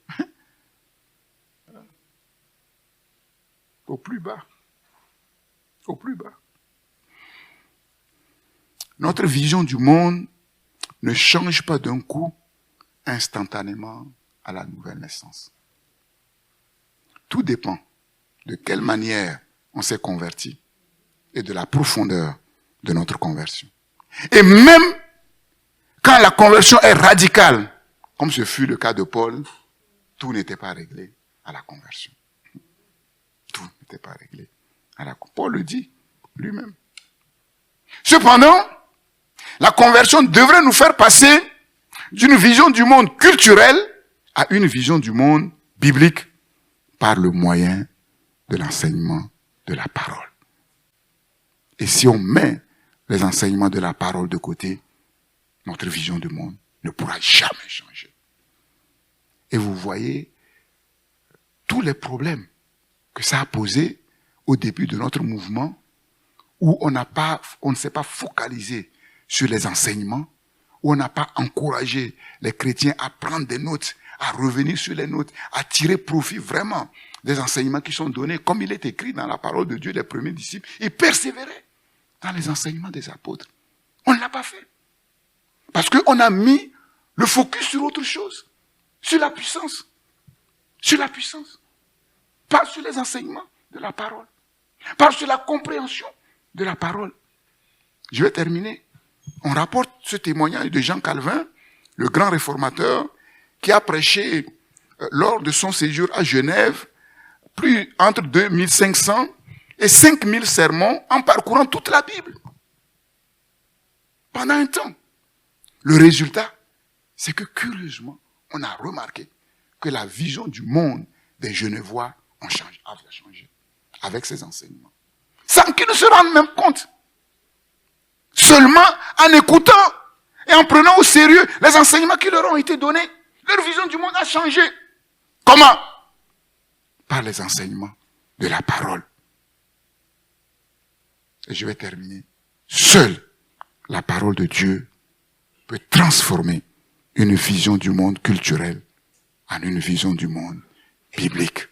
Au plus bas. Au plus bas. Notre vision du monde ne change pas d'un coup, instantanément, à la nouvelle naissance. Tout dépend de quelle manière on s'est converti et de la profondeur de notre conversion. Et même quand la conversion est radicale, comme ce fut le cas de Paul, tout n'était pas réglé à la conversion. Tout n'était pas réglé à la conversion. Paul le dit lui-même. Cependant, la conversion devrait nous faire passer d'une vision du monde culturel à une vision du monde biblique par le moyen de l'enseignement de la parole. Et si on met les enseignements de la parole de côté, notre vision du monde ne pourra jamais changer. Et vous voyez tous les problèmes que ça a posé au début de notre mouvement, où on ne s'est pas focalisé sur les enseignements, où on n'a pas encouragé les chrétiens à prendre des notes, à revenir sur les notes, à tirer profit vraiment des enseignements qui sont donnés, comme il est écrit dans la parole de Dieu, les premiers disciples, ils persévéraient dans les enseignements des apôtres. On ne l'a pas fait. Parce qu'on a mis le focus sur autre chose, sur la puissance. Sur la puissance. Pas sur les enseignements de la parole. Pas sur la compréhension de la parole. Je vais terminer. On rapporte ce témoignage de Jean Calvin, le grand réformateur, qui a prêché lors de son séjour à Genève, plus entre 2500 et 5000 sermons en parcourant toute la Bible. Pendant un temps. Le résultat, c'est que curieusement, on a remarqué que la vision du monde des Genevois a changé avec ces enseignements. Sans qu'ils ne se rendent même compte. Seulement en écoutant et en prenant au sérieux les enseignements qui leur ont été donnés, leur vision du monde a changé. Comment? Par les enseignements de la parole. Et je vais terminer. Seule la parole de Dieu peut transformer une vision du monde culturel en une vision du monde biblique.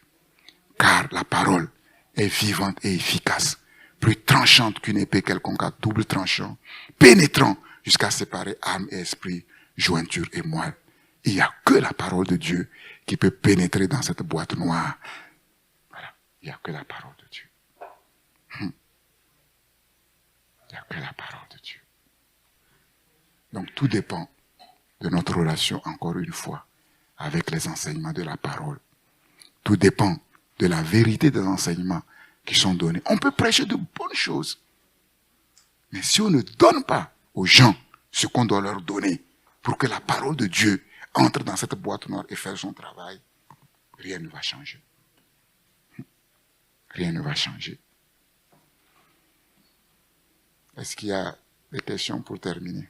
Car la parole est vivante et efficace, plus tranchante qu'une épée quelconque à double tranchant, pénétrant jusqu'à séparer âme et esprit, jointure et moelle. Il n'y a que la parole de Dieu qui peut pénétrer dans cette boîte noire. Voilà. Il n'y a que la parole de Dieu. Il n'y a que la parole de Dieu. Donc tout dépend de notre relation, encore une fois, avec les enseignements de la parole. Tout dépend de la vérité des enseignements qui sont donnés. On peut prêcher de bonnes choses, mais si on ne donne pas aux gens ce qu'on doit leur donner pour que la parole de Dieu entre dans cette boîte noire et fasse son travail, rien ne va changer. Rien ne va changer. Est-ce qu'il y a des questions pour terminer?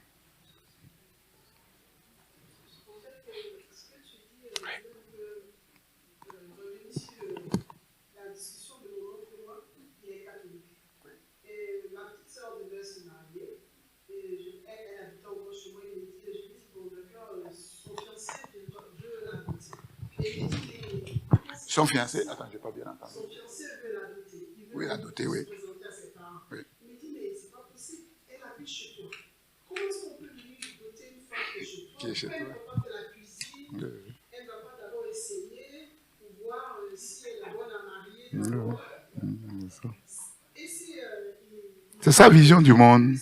Son fiancé, attends, je n'ai pas bien entendu. Son fiancé veut la doter. Oui, la doter, oui. Oui. Il me dit, mais c'est pas possible. Elle habite chez toi. Comment est-ce qu'on peut venir doter une femme qui est chez toi? Qui est chez toi? Elle ne va pas faire la cuisine. Elle ne va pas d'abord essayer pour voir si elle est bonne à marier. C'est sa vision du monde.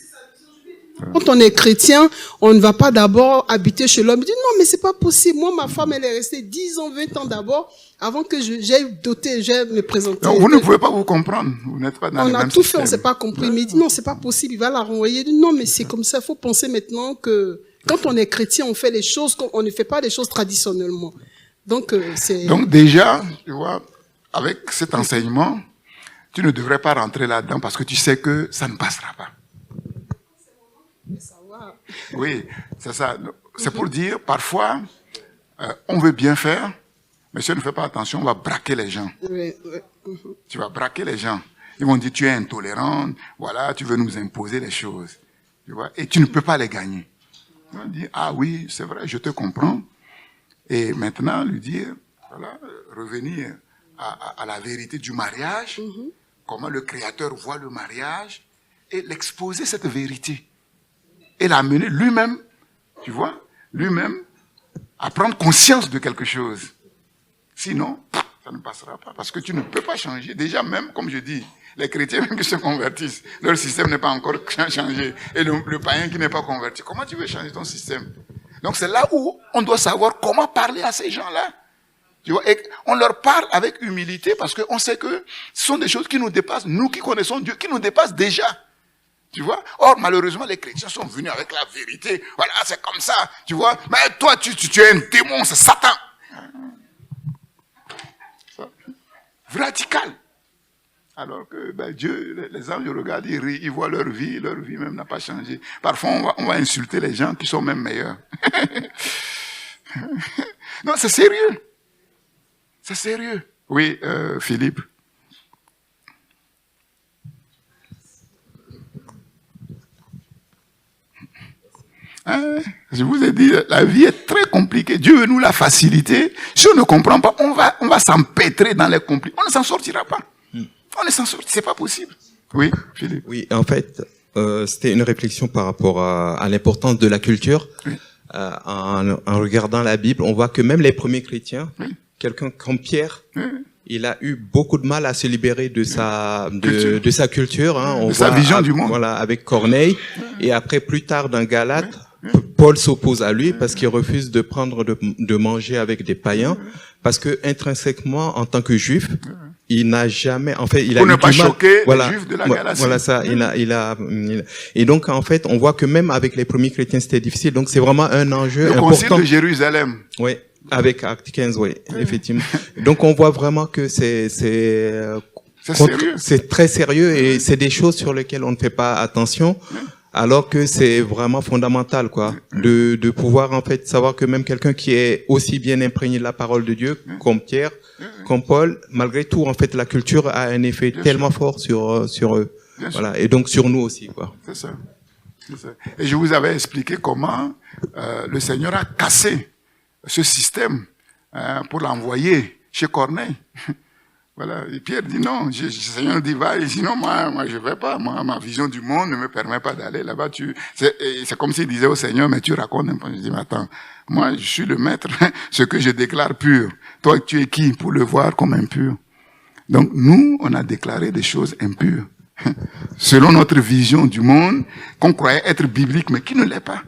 Quand on est chrétien, on ne va pas d'abord habiter chez l'homme. Il dit non, mais c'est pas possible. Moi, ma femme, elle est restée 10 ans, 20 ans d'abord, avant que j'aille doter, j'aille me présenter. Donc, vous ne pouvez pas vous comprendre. Vous n'êtes pas dans le même système. On a tout fait, on ne s'est pas compris. Mais il dit non, c'est pas possible. Il va la renvoyer. Il dit non, mais c'est comme ça. Il faut penser maintenant que quand on est chrétien, on fait les choses, on ne fait pas les choses traditionnellement. Donc, c'est... Donc, déjà, tu vois, avec cet enseignement, tu ne devrais pas rentrer là-dedans parce que tu sais que ça ne passera pas. Oui, c'est ça. C'est pour dire, parfois, on veut bien faire, mais si on ne fait pas attention, on va braquer les gens. Oui. Tu vas braquer les gens. Ils vont dire, tu es intolérant, voilà, tu veux nous imposer les choses. Tu vois, et tu ne peux pas les gagner. Ils vont dire, ah oui, c'est vrai, je te comprends. Et maintenant, lui dire, voilà, revenir à la vérité du mariage, comment le Créateur voit le mariage, et l'exposer cette vérité. Et l'amener lui-même, tu vois, lui-même, à prendre conscience de quelque chose. Sinon, ça ne passera pas, parce que tu ne peux pas changer. Déjà, même, comme je dis, les chrétiens même qui se convertissent, leur système n'est pas encore changé. Et le païen qui n'est pas converti, comment tu veux changer ton système? Donc c'est là où on doit savoir comment parler à ces gens-là. Tu vois, et on leur parle avec humilité parce qu'on sait que ce sont des choses qui nous dépassent, nous qui connaissons Dieu, qui nous dépassent déjà. Tu vois? Or, malheureusement, les chrétiens sont venus avec la vérité. Voilà, c'est comme ça. Tu vois? Mais toi, tu es un démon, c'est Satan. Radical. Alors que Dieu, les anges regardent, ils rient, ils voient leur vie même n'a pas changé. Parfois, on va insulter les gens qui sont même meilleurs. Non, c'est sérieux. C'est sérieux. Oui, Philippe. Je vous ai dit, la vie est très compliquée. Dieu veut nous la faciliter. Si on ne comprend pas, on va s'empêtrer dans les complications. On ne s'en sortira pas. On ne s'en sortira. C'est pas possible. Oui, Philippe. Oui, en fait, c'était une réflexion par rapport à l'importance de la culture. Oui. En regardant la Bible, on voit que même les premiers chrétiens, quelqu'un comme Pierre, il a eu beaucoup de mal à se libérer de sa culture. Hein. On de sa vision du monde. Voilà, avec Corneille. Et après, plus tard, dans Galates, Paul s'oppose à lui parce qu'il refuse de prendre de manger avec des païens, parce que intrinsèquement, en tant que juif, il n'a jamais, en fait, il a eu du mal. Pour ne pas choquer les juifs de la Galatie. Voilà ça. Et donc, en fait, on voit que même avec les premiers chrétiens, c'était difficile. Donc, c'est vraiment un enjeu important. Le concile de Jérusalem. Oui. Avec Acte 15, oui, effectivement. Donc, on voit vraiment que c'est très sérieux et c'est des choses sur lesquelles on ne fait pas attention. Alors que c'est vraiment fondamental, quoi, de pouvoir en fait savoir que même quelqu'un qui est aussi bien imprégné de la parole de Dieu, comme Pierre, comme Paul, malgré tout, en fait, la culture a un effet tellement fort sur eux, voilà, et donc sur nous aussi, quoi. C'est ça. Et je vous avais expliqué comment le Seigneur a cassé ce système pour l'envoyer chez Corneille. Voilà. Et Pierre dit non, le Seigneur dit va, et sinon moi je vais pas, moi ma vision du monde ne me permet pas d'aller là-bas. C'est comme s'il disait au Seigneur, mais tu racontes un peu. Je dis mais attends, moi je suis le maître, ce que je déclare pur. Toi tu es qui pour le voir comme impur? Donc nous on a déclaré des choses impures selon notre vision du monde qu'on croyait être biblique mais qui ne l'est pas.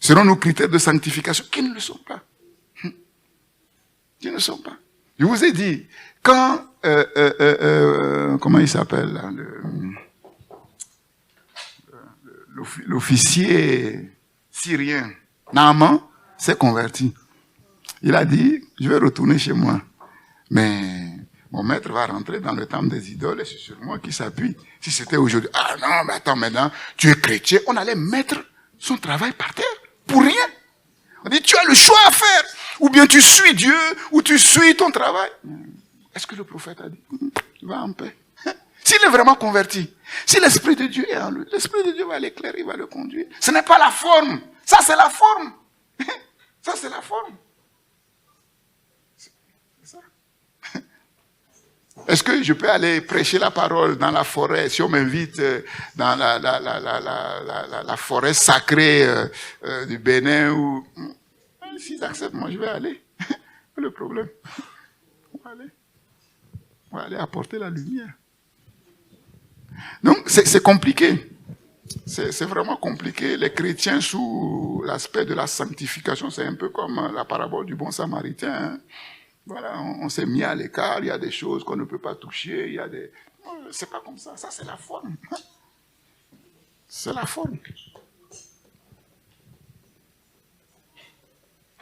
Selon nos critères de sanctification qui ne le sont pas. Qui ne sont pas. Je vous ai dit quand comment il s'appelle là, l'officier syrien Naaman s'est converti. Il a dit, je vais retourner chez moi, mais mon maître va rentrer dans le temple des idoles et c'est sur moi qui s'appuie. Si c'était aujourd'hui, ah non, mais attends, maintenant, tu es chrétien, on allait mettre son travail par terre, pour rien. On dit, tu as le choix à faire, ou bien tu suis Dieu, ou tu suis ton travail. Est-ce que le prophète a dit, va en paix? S'il est vraiment converti, si l'Esprit de Dieu est en lui, l'Esprit de Dieu va l'éclairer, il va le conduire. Ce n'est pas la forme, ça c'est la forme. Ça c'est la forme. C'est ça. Est-ce que je peux aller prêcher la parole dans la forêt, si on m'invite dans la forêt sacrée du Bénin ou... S'ils acceptent, moi je vais aller. Le problème. On va aller apporter la lumière. Donc, c'est compliqué. C'est vraiment compliqué. Les chrétiens, sous l'aspect de la sanctification, c'est un peu comme la parabole du bon samaritain. Hein. Voilà, on s'est mis à l'écart, il y a des choses qu'on ne peut pas toucher, il y a des... C'est pas comme ça, ça c'est la forme. C'est la forme.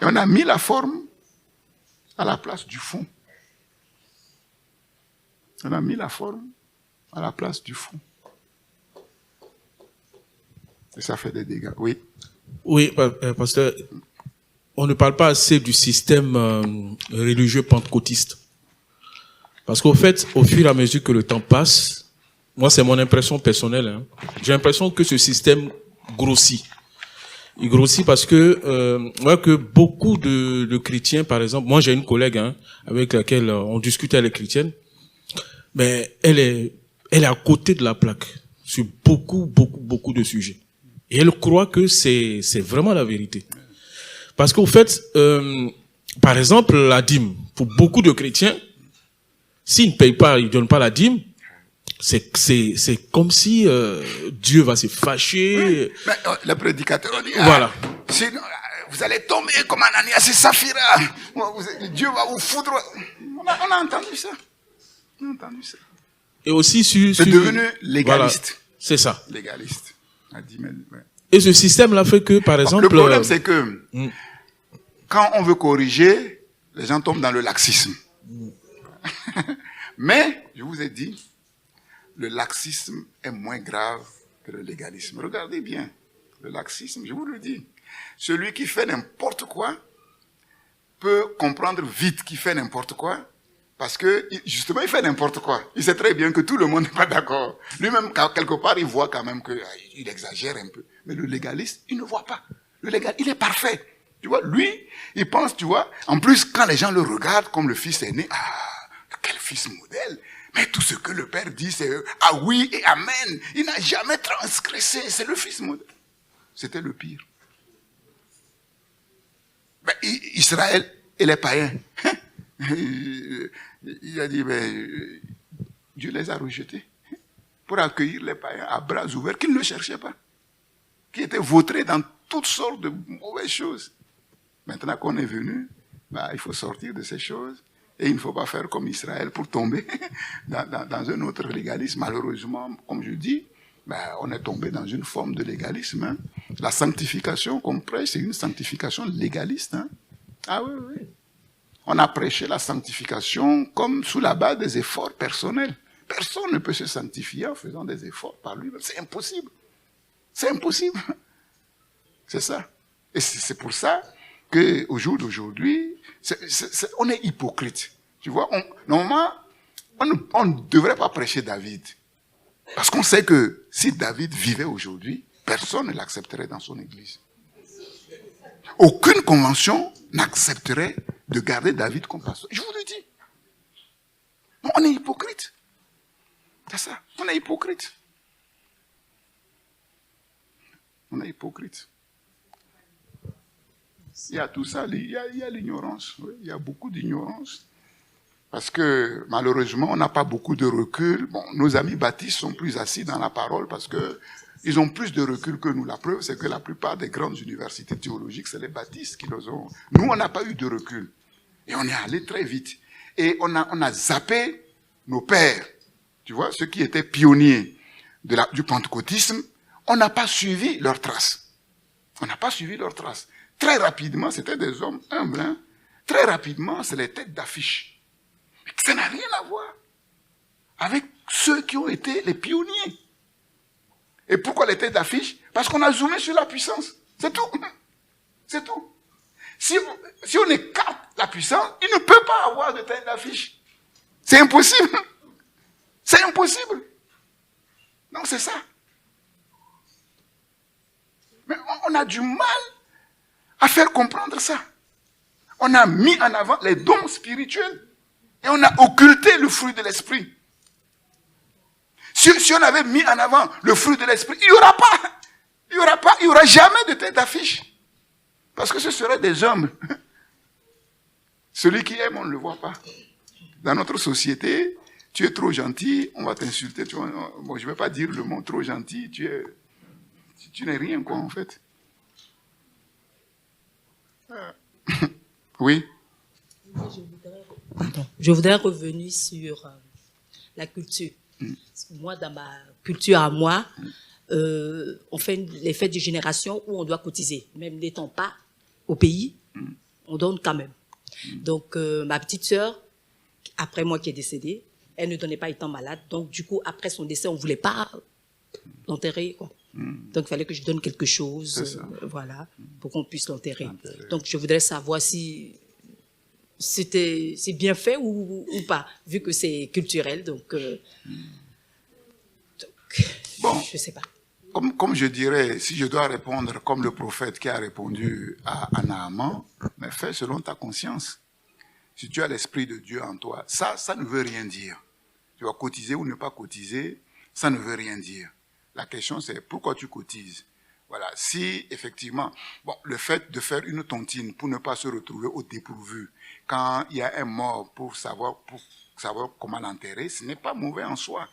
Et on a mis la forme à la place du fond. On a mis la forme à la place du fond. Et ça fait des dégâts. Oui. Oui, pasteur, on ne parle pas assez du système religieux pentecôtiste. Parce qu'au fait, au fur et à mesure que le temps passe, moi c'est mon impression personnelle, hein, j'ai l'impression que ce système grossit. Il grossit parce que moi que beaucoup de chrétiens, par exemple, moi j'ai une collègue avec laquelle on discute, elle est chrétienne, mais elle est à côté de la plaque sur beaucoup de sujets. Et elle croit que c'est vraiment la vérité. Parce qu'au fait, par exemple, la dîme, pour beaucoup de chrétiens, s'ils ne payent pas, ils ne donnent pas la dîme, c'est comme si Dieu va se fâcher. Oui, mais, le prédicateur dit, voilà. Sinon, vous allez tomber comme Ananias et Saphira. Dieu va vous foutre. On a entendu ça. On a entendu ça. Et aussi c'est devenu légaliste. Voilà, c'est ça. Légaliste. Ouais. Et ce système-là fait que, par exemple... Le problème, c'est que quand on veut corriger, les gens tombent dans le laxisme. Mais, je vous ai dit, le laxisme est moins grave que le légalisme. Regardez bien, le laxisme, je vous le dis. Celui qui fait n'importe quoi peut comprendre vite qu'il fait n'importe quoi, parce que, justement, il fait n'importe quoi. Il sait très bien que tout le monde n'est pas d'accord. Lui-même, quelque part, il voit quand même qu'il exagère un peu. Mais le légaliste, il ne voit pas. Le légal, il est parfait. Tu vois, lui, il pense, tu vois, en plus, quand les gens le regardent comme le fils aîné, quel fils modèle. Mais tout ce que le père dit, c'est ah oui et amen. Il n'a jamais transgressé. C'est le fils modèle. C'était le pire. Ben, Israël et les païens. Il a dit, Dieu les a rejetés pour accueillir les païens à bras ouverts qu'ils ne cherchaient pas, qui étaient vautrés dans toutes sortes de mauvaises choses. Maintenant qu'on est venu, il faut sortir de ces choses et il ne faut pas faire comme Israël pour tomber dans un autre légalisme. Malheureusement, comme je dis, on est tombé dans une forme de légalisme. Hein. La sanctification qu'on prêche, c'est une sanctification légaliste. Hein. Ah oui, oui. On a prêché la sanctification comme sous la base des efforts personnels. Personne ne peut se sanctifier en faisant des efforts par lui-même. C'est impossible. C'est impossible. C'est ça. Et c'est pour ça qu'au jour d'aujourd'hui, on est hypocrite. Tu vois, normalement, on ne devrait pas prêcher David. Parce qu'on sait que si David vivait aujourd'hui, personne ne l'accepterait dans son église. Aucune convention n'accepterait de garder David comme pasteur. Je vous le dis. Non, on est hypocrite. C'est ça. On est hypocrite. On est hypocrite. Il y a tout ça, il y a l'ignorance. Oui, il y a beaucoup d'ignorance. Parce que malheureusement, on n'a pas beaucoup de recul. Bon, nos amis baptistes sont plus assis dans la parole parce que ils ont plus de recul que nous. La preuve, c'est que la plupart des grandes universités théologiques, c'est les baptistes qui les ont. Nous, on n'a pas eu de recul. Et on est allé très vite. Et on a zappé nos pères. Tu vois, ceux qui étaient pionniers du pentecôtisme, on n'a pas suivi leurs traces. On n'a pas suivi leurs traces. Très rapidement, c'était des hommes humbles. Hein. Très rapidement, c'est les têtes d'affiche. Mais ça n'a rien à voir avec ceux qui ont été les pionniers. Et pourquoi les têtes d'affiche? Parce qu'on a zoomé sur la puissance. C'est tout. C'est tout. Si on écarte la puissance, il ne peut pas avoir de tête d'affiche. C'est impossible. C'est impossible. Donc c'est ça. Mais on a du mal à faire comprendre ça. On a mis en avant les dons spirituels et on a occulté le fruit de l'esprit. Si on avait mis en avant le fruit de l'esprit, il n'y aura jamais de tête d'affiche. Parce que ce seraient des hommes. Celui qui aime, on ne le voit pas. Dans notre société, tu es trop gentil, on va t'insulter. Bon, je ne vais pas dire le mot trop gentil, tu n'es rien, quoi, en fait. Oui. Je voudrais revenir sur la culture. Moi, dans ma culture à moi, on fait les fêtes de génération où on doit cotiser. Même n'étant pas au pays, on donne quand même. Donc, ma petite sœur, après moi qui est décédée, elle ne donnait pas étant malade. Donc, du coup, après son décès, on ne voulait pas l'enterrer. Donc, il fallait que je donne quelque chose, voilà, pour qu'on puisse l'enterrer. Donc, je voudrais savoir si c'est bien fait ou pas, vu que c'est culturel. Donc, bon, je sais pas. Comme je dirais, si je dois répondre comme le prophète qui a répondu à Naaman, mais fais selon ta conscience. Si tu as l'Esprit de Dieu en toi, ça ne veut rien dire. Tu vas cotiser ou ne pas cotiser, ça ne veut rien dire. La question c'est pourquoi tu cotises. Voilà. Si effectivement, bon, le fait de faire une tontine pour ne pas se retrouver au dépourvu, quand il y a un mort pour savoir comment l'enterrer, ce n'est pas mauvais en soi.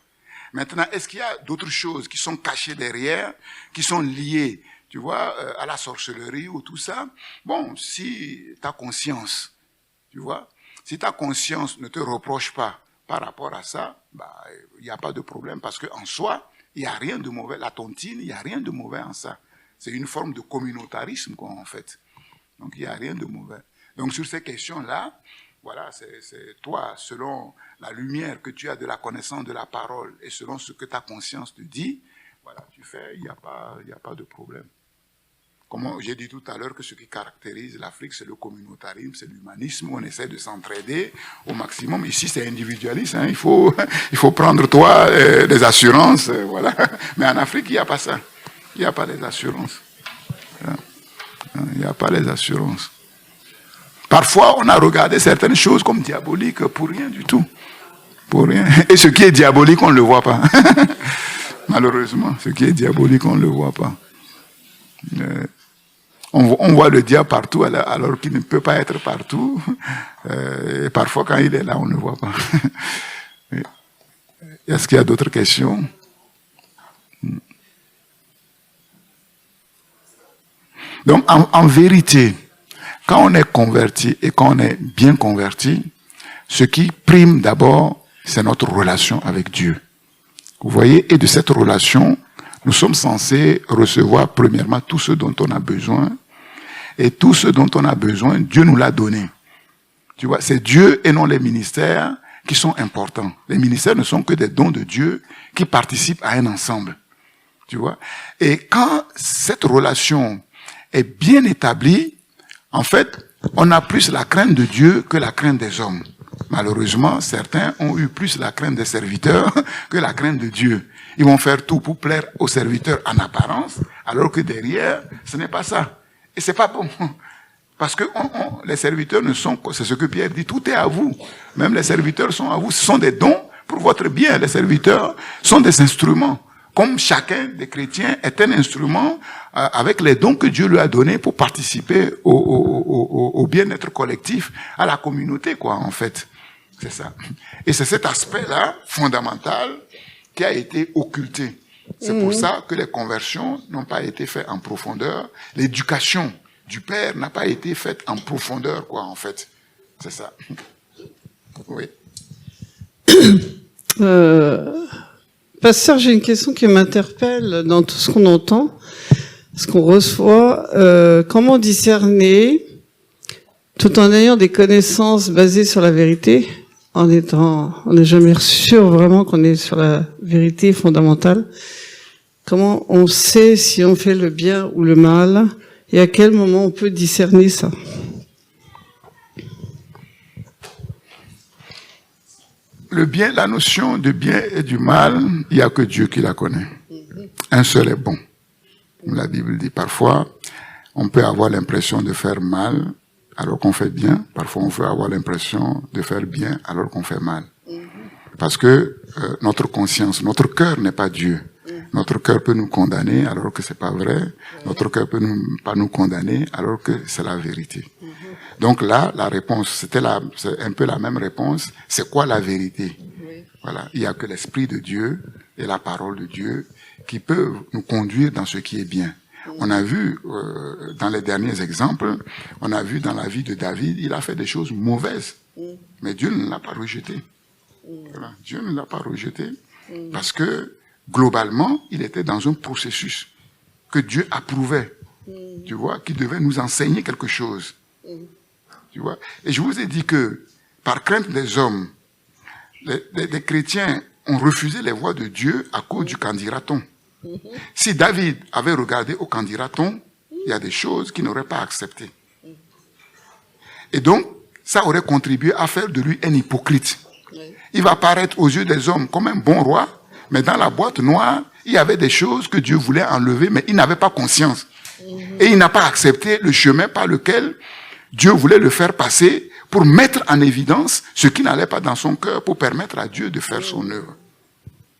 Maintenant, est-ce qu'il y a d'autres choses qui sont cachées derrière, qui sont liées, tu vois, à la sorcellerie ou tout ça? Bon, si ta conscience, tu vois, si ta conscience ne te reproche pas par rapport à ça, bah, il n'y a pas de problème parce qu'en soi, il n'y a rien de mauvais. La tontine, il n'y a rien de mauvais en ça. C'est une forme de communautarisme, quoi, en fait. Donc, il n'y a rien de mauvais. Donc, sur ces questions-là, voilà, c'est toi, selon la lumière que tu as de la connaissance de la parole et selon ce que ta conscience te dit, voilà, tu fais, il n'y a pas de problème. Comme j'ai dit tout à l'heure que ce qui caractérise l'Afrique, c'est le communautarisme, c'est l'humanisme, on essaie de s'entraider au maximum. Ici, c'est individualiste, hein, il faut prendre toi des assurances, voilà. Mais en Afrique, il n'y a pas ça. Il n'y a pas les assurances. Il n'y a pas les assurances. Parfois, on a regardé certaines choses comme diaboliques pour rien du tout. Pour rien. Et ce qui est diabolique, on ne le voit pas. Malheureusement, ce qui est diabolique, on ne le voit pas. On voit le diable partout alors qu'il ne peut pas être partout. Et parfois, quand il est là, on ne le voit pas. Est-ce qu'il y a d'autres questions? Donc, en vérité, quand on est converti et quand on est bien converti, ce qui prime d'abord, c'est notre relation avec Dieu. Vous voyez, et de cette relation, nous sommes censés recevoir premièrement tout ce dont on a besoin. Et tout ce dont on a besoin, Dieu nous l'a donné. Tu vois, c'est Dieu et non les ministères qui sont importants. Les ministères ne sont que des dons de Dieu qui participent à un ensemble. Tu vois. Et quand cette relation est bien établie, en fait, on a plus la crainte de Dieu que la crainte des hommes. Malheureusement, certains ont eu plus la crainte des serviteurs que la crainte de Dieu. Ils vont faire tout pour plaire aux serviteurs en apparence, alors que derrière, ce n'est pas ça. Et c'est pas bon. Parce que les serviteurs ne sont, c'est ce que Pierre dit, tout est à vous. Même les serviteurs sont à vous. Ce sont des dons pour votre bien. Les serviteurs sont des instruments. Comme chacun des chrétiens est un instrument avec les dons que Dieu lui a donnés pour participer au bien-être collectif, à la communauté, quoi, en fait. C'est ça. Et c'est cet aspect-là, fondamental, qui a été occulté. C'est pour ça que les conversions n'ont pas été faites en profondeur. L'éducation du Père n'a pas été faite en profondeur, quoi, en fait. C'est ça. Oui. Pasteur, j'ai une question qui m'interpelle dans tout ce qu'on entend, ce qu'on reçoit. Comment discerner, tout en ayant des connaissances basées sur la vérité, on n'est jamais sûr vraiment qu'on est sur la vérité fondamentale. Comment on sait si on fait le bien ou le mal et à quel moment on peut discerner ça? Le bien, la notion de bien et du mal, il n'y a que Dieu qui la connaît. Un seul est bon. La Bible dit parfois, on peut avoir l'impression de faire mal alors qu'on fait bien. Parfois, on peut avoir l'impression de faire bien alors qu'on fait mal. Parce que notre conscience, notre cœur n'est pas Dieu. Notre cœur peut nous condamner alors que c'est pas vrai. Notre cœur peut pas nous condamner alors que c'est la vérité. Donc là, la réponse, c'est un peu la même réponse. C'est quoi la vérité? Voilà. Il y a que l'Esprit de Dieu et la parole de Dieu qui peuvent nous conduire dans ce qui est bien. On a vu, dans les derniers exemples, on a vu dans la vie de David, il a fait des choses mauvaises. Mais Dieu ne l'a pas rejeté. Voilà. Dieu ne l'a pas rejeté parce que, globalement, il était dans un processus que Dieu approuvait, tu vois, qui devait nous enseigner quelque chose. Tu vois. Et je vous ai dit que, par crainte des hommes, les chrétiens ont refusé les voies de Dieu à cause du qu'en dira-t-on. Si David avait regardé au candidaton, il y a des choses qu'il n'aurait pas acceptées. Et donc, ça aurait contribué à faire de lui un hypocrite. Il va paraître aux yeux des hommes comme un bon roi, mais dans la boîte noire, il y avait des choses que Dieu voulait enlever, mais il n'avait pas conscience. Et il n'a pas accepté le chemin par lequel Dieu voulait le faire passer pour mettre en évidence ce qui n'allait pas dans son cœur, pour permettre à Dieu de faire son œuvre.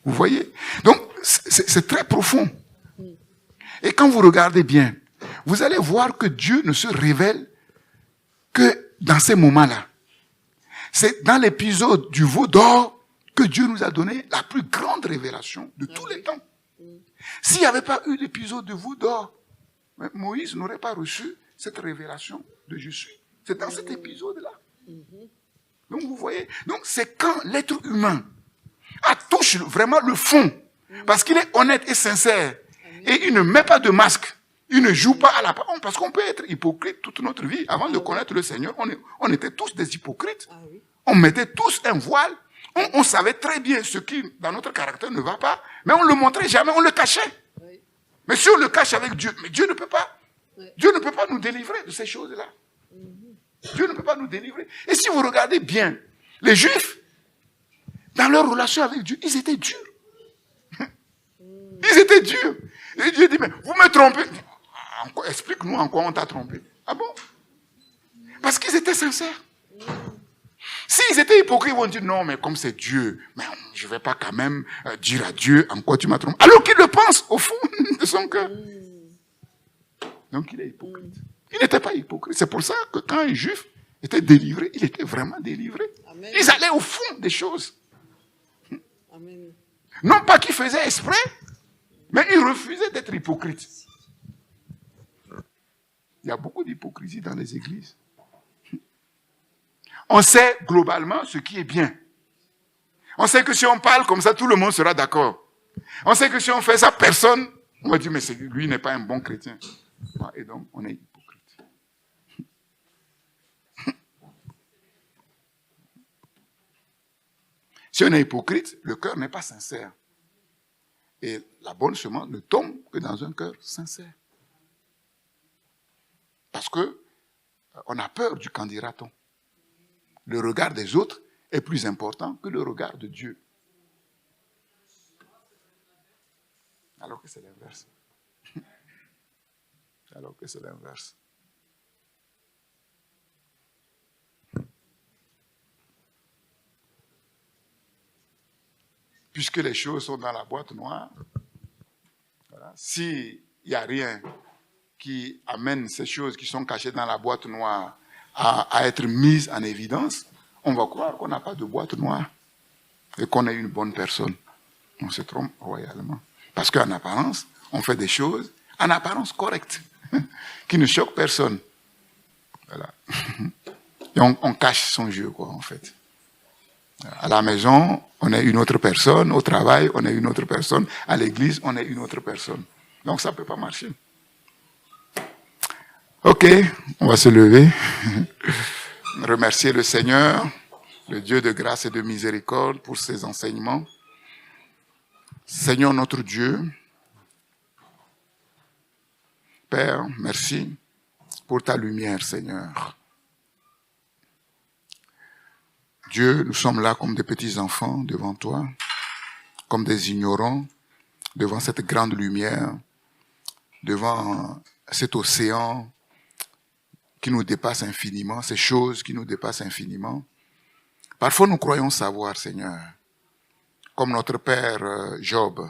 Vous voyez? Donc, c'est très profond. Et quand vous regardez bien, vous allez voir que Dieu ne se révèle que dans ces moments-là. C'est dans l'épisode du veau d'or que Dieu nous a donné la plus grande révélation de tous les temps. S'il n'y avait pas eu l'épisode du veau d'or, Moïse n'aurait pas reçu cette révélation de je suis. C'est dans cet épisode-là. Donc vous voyez, donc c'est quand l'être humain touche vraiment le fond, parce qu'il est honnête et sincère, et il ne met pas de masque, il ne joue pas à la parole, parce qu'on peut être hypocrite toute notre vie. Avant de connaître le Seigneur, on était tous des hypocrites. On mettait tous un voile, on savait très bien ce qui, dans notre caractère, ne va pas, mais on ne le montrait jamais, on le cachait. Mais si on le cache avec Dieu, mais Dieu ne peut pas. Dieu ne peut pas nous délivrer de ces choses-là. Dieu ne peut pas nous délivrer. Et si vous regardez bien, les Juifs, dans leur relation avec Dieu, ils étaient durs. Ils étaient durs. Et Dieu dit, mais vous me trompez. Explique-nous en quoi on t'a trompé. Ah bon? Parce qu'ils étaient sincères. S'ils étaient hypocrites, ils vont dire, non, mais comme c'est Dieu, mais je ne vais pas quand même dire à Dieu en quoi tu m'as trompé. Alors qu'il le pense au fond de son cœur. Donc il est hypocrite. Il n'était pas hypocrite. C'est pour ça que quand un juif était délivré, il était vraiment délivré. Amen. Ils allaient au fond des choses. Amen. Non pas qu'ils faisaient exprès, mais ils refusaient d'être hypocrites. Il y a beaucoup d'hypocrisie dans les églises. On sait globalement ce qui est bien. On sait que si on parle comme ça, tout le monde sera d'accord. On sait que si on fait ça, personne, on va dire, mais lui n'est pas un bon chrétien. Et donc, on est hypocrite. Si on est hypocrite, le cœur n'est pas sincère. Et la bonne semence ne tombe que dans un cœur sincère. Parce que on a peur du qu'en dira-t-on. Le regard des autres est plus important que le regard de Dieu. Alors que c'est l'inverse. Alors que c'est l'inverse. Puisque les choses sont dans la boîte noire, voilà, s'il n'y a rien qui amène ces choses qui sont cachées dans la boîte noire à être mises en évidence, on va croire qu'on n'a pas de boîte noire et qu'on est une bonne personne. On se trompe royalement. Parce qu'en apparence, on fait des choses en apparence correctes, qui ne choquent personne. Voilà. Et on cache son jeu, quoi, en fait. À la maison, on est une autre personne. Au travail, on est une autre personne. À l'église, on est une autre personne. Donc, ça ne peut pas marcher. Ok, on va se lever. Remercier le Seigneur, le Dieu de grâce et de miséricorde, pour ses enseignements. Seigneur notre Dieu, Père, merci pour ta lumière, Seigneur. Dieu, nous sommes là comme des petits enfants devant toi, comme des ignorants, devant cette grande lumière, devant cet océan qui nous dépasse infiniment, ces choses qui nous dépassent infiniment. Parfois, nous croyons savoir, Seigneur, comme notre père Job,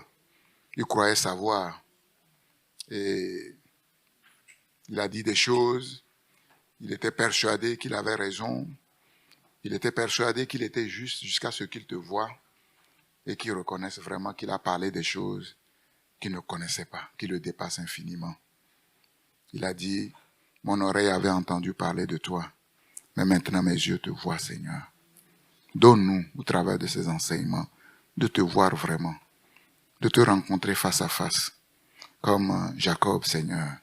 il croyait savoir. Et il a dit des choses, il était persuadé qu'il avait raison, il était persuadé qu'il était juste jusqu'à ce qu'il te voie et qu'il reconnaisse vraiment qu'il a parlé des choses qu'il ne connaissait pas, qui le dépassent infiniment. Il a dit, mon oreille avait entendu parler de toi, mais maintenant mes yeux te voient, Seigneur. Donne-nous, au travers de ces enseignements, de te voir vraiment, de te rencontrer face à face, comme Jacob, Seigneur,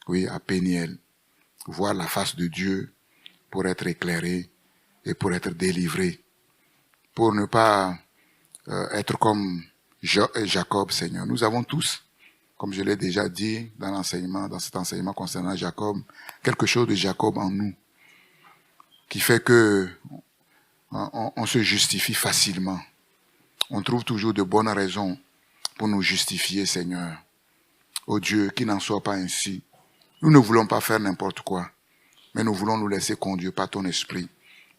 oui, à Péniel, voir la face de Dieu pour être éclairé et pour être délivré, pour ne pas être comme Jacob, Seigneur. Nous avons tous, comme je l'ai déjà dit dans cet enseignement concernant Jacob, quelque chose de Jacob en nous, qui fait que on se justifie facilement. On trouve toujours de bonnes raisons pour nous justifier, Seigneur. Oh Dieu, qu'il n'en soit pas ainsi. Nous ne voulons pas faire n'importe quoi, mais nous voulons nous laisser conduire par ton esprit,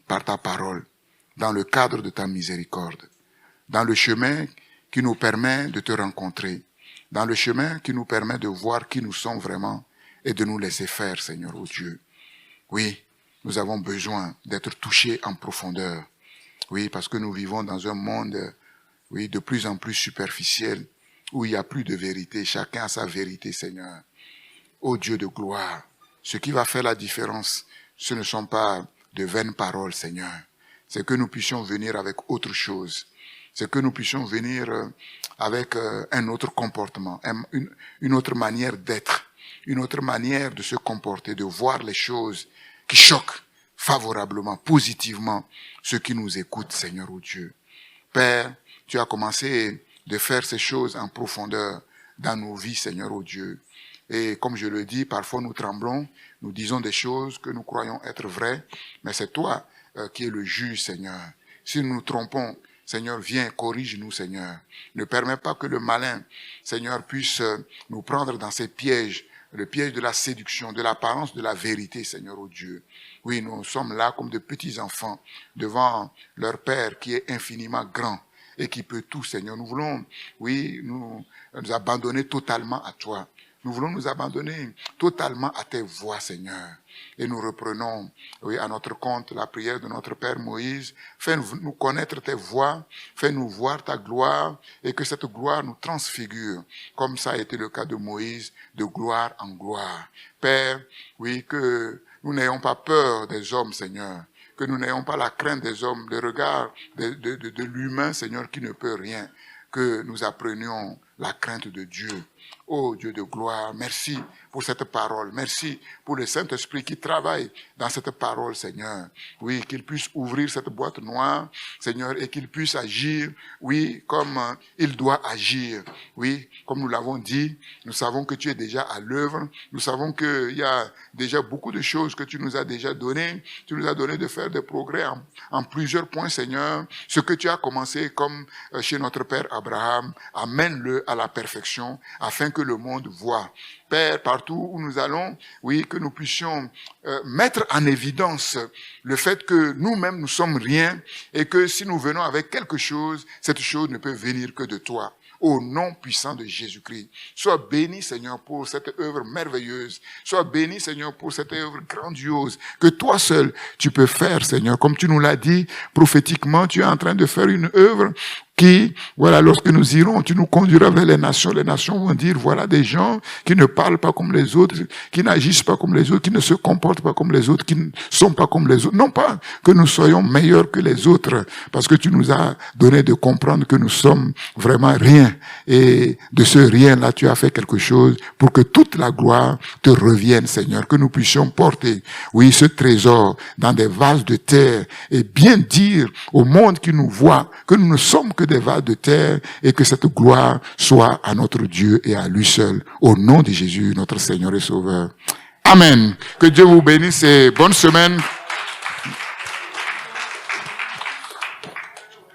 par ta parole, dans le cadre de ta miséricorde, dans le chemin qui nous permet de te rencontrer, dans le chemin qui nous permet de voir qui nous sommes vraiment et de nous laisser faire, Seigneur, oh Dieu. Oui, nous avons besoin d'être touchés en profondeur. Oui, parce que nous vivons dans un monde, oui, de plus en plus superficiel, où il n'y a plus de vérité. Chacun a sa vérité, Seigneur. Ô Dieu de gloire, ce qui va faire la différence, ce ne sont pas de vaines paroles, Seigneur. C'est que nous puissions venir avec autre chose. C'est que nous puissions venir avec un autre comportement, une autre manière d'être, une autre manière de se comporter, de voir les choses qui choquent favorablement, positivement, ceux qui nous écoutent, Seigneur ou Dieu. Père, tu as commencé de faire ces choses en profondeur dans nos vies, Seigneur ou Dieu. Et comme je le dis, parfois nous tremblons, nous disons des choses que nous croyons être vraies, mais c'est toi qui es le juge, Seigneur. Si nous nous trompons, Seigneur, viens, corrige-nous, Seigneur. Ne permets pas que le malin, Seigneur, puisse nous prendre dans ces pièges, le piège de la séduction, de l'apparence de la vérité, Seigneur, oh Dieu. Oui, nous sommes là comme de petits enfants devant leur Père qui est infiniment grand et qui peut tout, Seigneur. Nous voulons, oui, nous abandonner totalement à toi. Nous voulons nous abandonner totalement à tes voies, Seigneur. Et nous reprenons, oui, à notre compte la prière de notre Père Moïse. Fais-nous connaître tes voies, fais-nous voir ta gloire et que cette gloire nous transfigure, comme ça a été le cas de Moïse, de gloire en gloire. Père, oui, que nous n'ayons pas peur des hommes, Seigneur. Que nous n'ayons pas la crainte des hommes, le regard de l'humain, Seigneur, qui ne peut rien. Que nous apprenions la crainte de Dieu. Oh Dieu de gloire, merci pour cette parole. Merci pour le Saint-Esprit qui travaille dans cette parole, Seigneur. Oui, qu'il puisse ouvrir cette boîte noire, Seigneur, et qu'il puisse agir, oui, comme il doit agir. Oui, comme nous l'avons dit, nous savons que tu es déjà à l'œuvre. Nous savons qu'il y a déjà beaucoup de choses que tu nous as déjà données. Tu nous as donné de faire des progrès en plusieurs points, Seigneur. Ce que tu as commencé comme chez notre Père Abraham, amène-le à la perfection, afin que le monde voit. Père, partout où nous allons, oui, que nous puissions mettre en évidence le fait que nous-mêmes nous sommes rien et que si nous venons avec quelque chose, cette chose ne peut venir que de toi. Au nom puissant de Jésus-Christ. Sois béni, Seigneur, pour cette œuvre merveilleuse. Sois béni, Seigneur, pour cette œuvre grandiose que toi seul, tu peux faire, Seigneur. Comme tu nous l'as dit prophétiquement, tu es en train de faire une œuvre qui, voilà, lorsque nous irons, tu nous conduiras vers les nations vont dire, voilà des gens qui ne parlent pas comme les autres, qui n'agissent pas comme les autres, qui ne se comportent pas comme les autres, qui ne sont pas comme les autres. Non pas que nous soyons meilleurs que les autres, parce que tu nous as donné de comprendre que nous sommes vraiment rien. Et de ce rien-là, tu as fait quelque chose pour que toute la gloire te revienne, Seigneur, que nous puissions porter, oui, ce trésor dans des vases de terre et bien dire au monde qui nous voit que nous ne sommes que des vases de terre et que cette gloire soit à notre Dieu et à lui seul. Au nom de Jésus, notre Seigneur et Sauveur. Amen. Que Dieu vous bénisse et bonne semaine.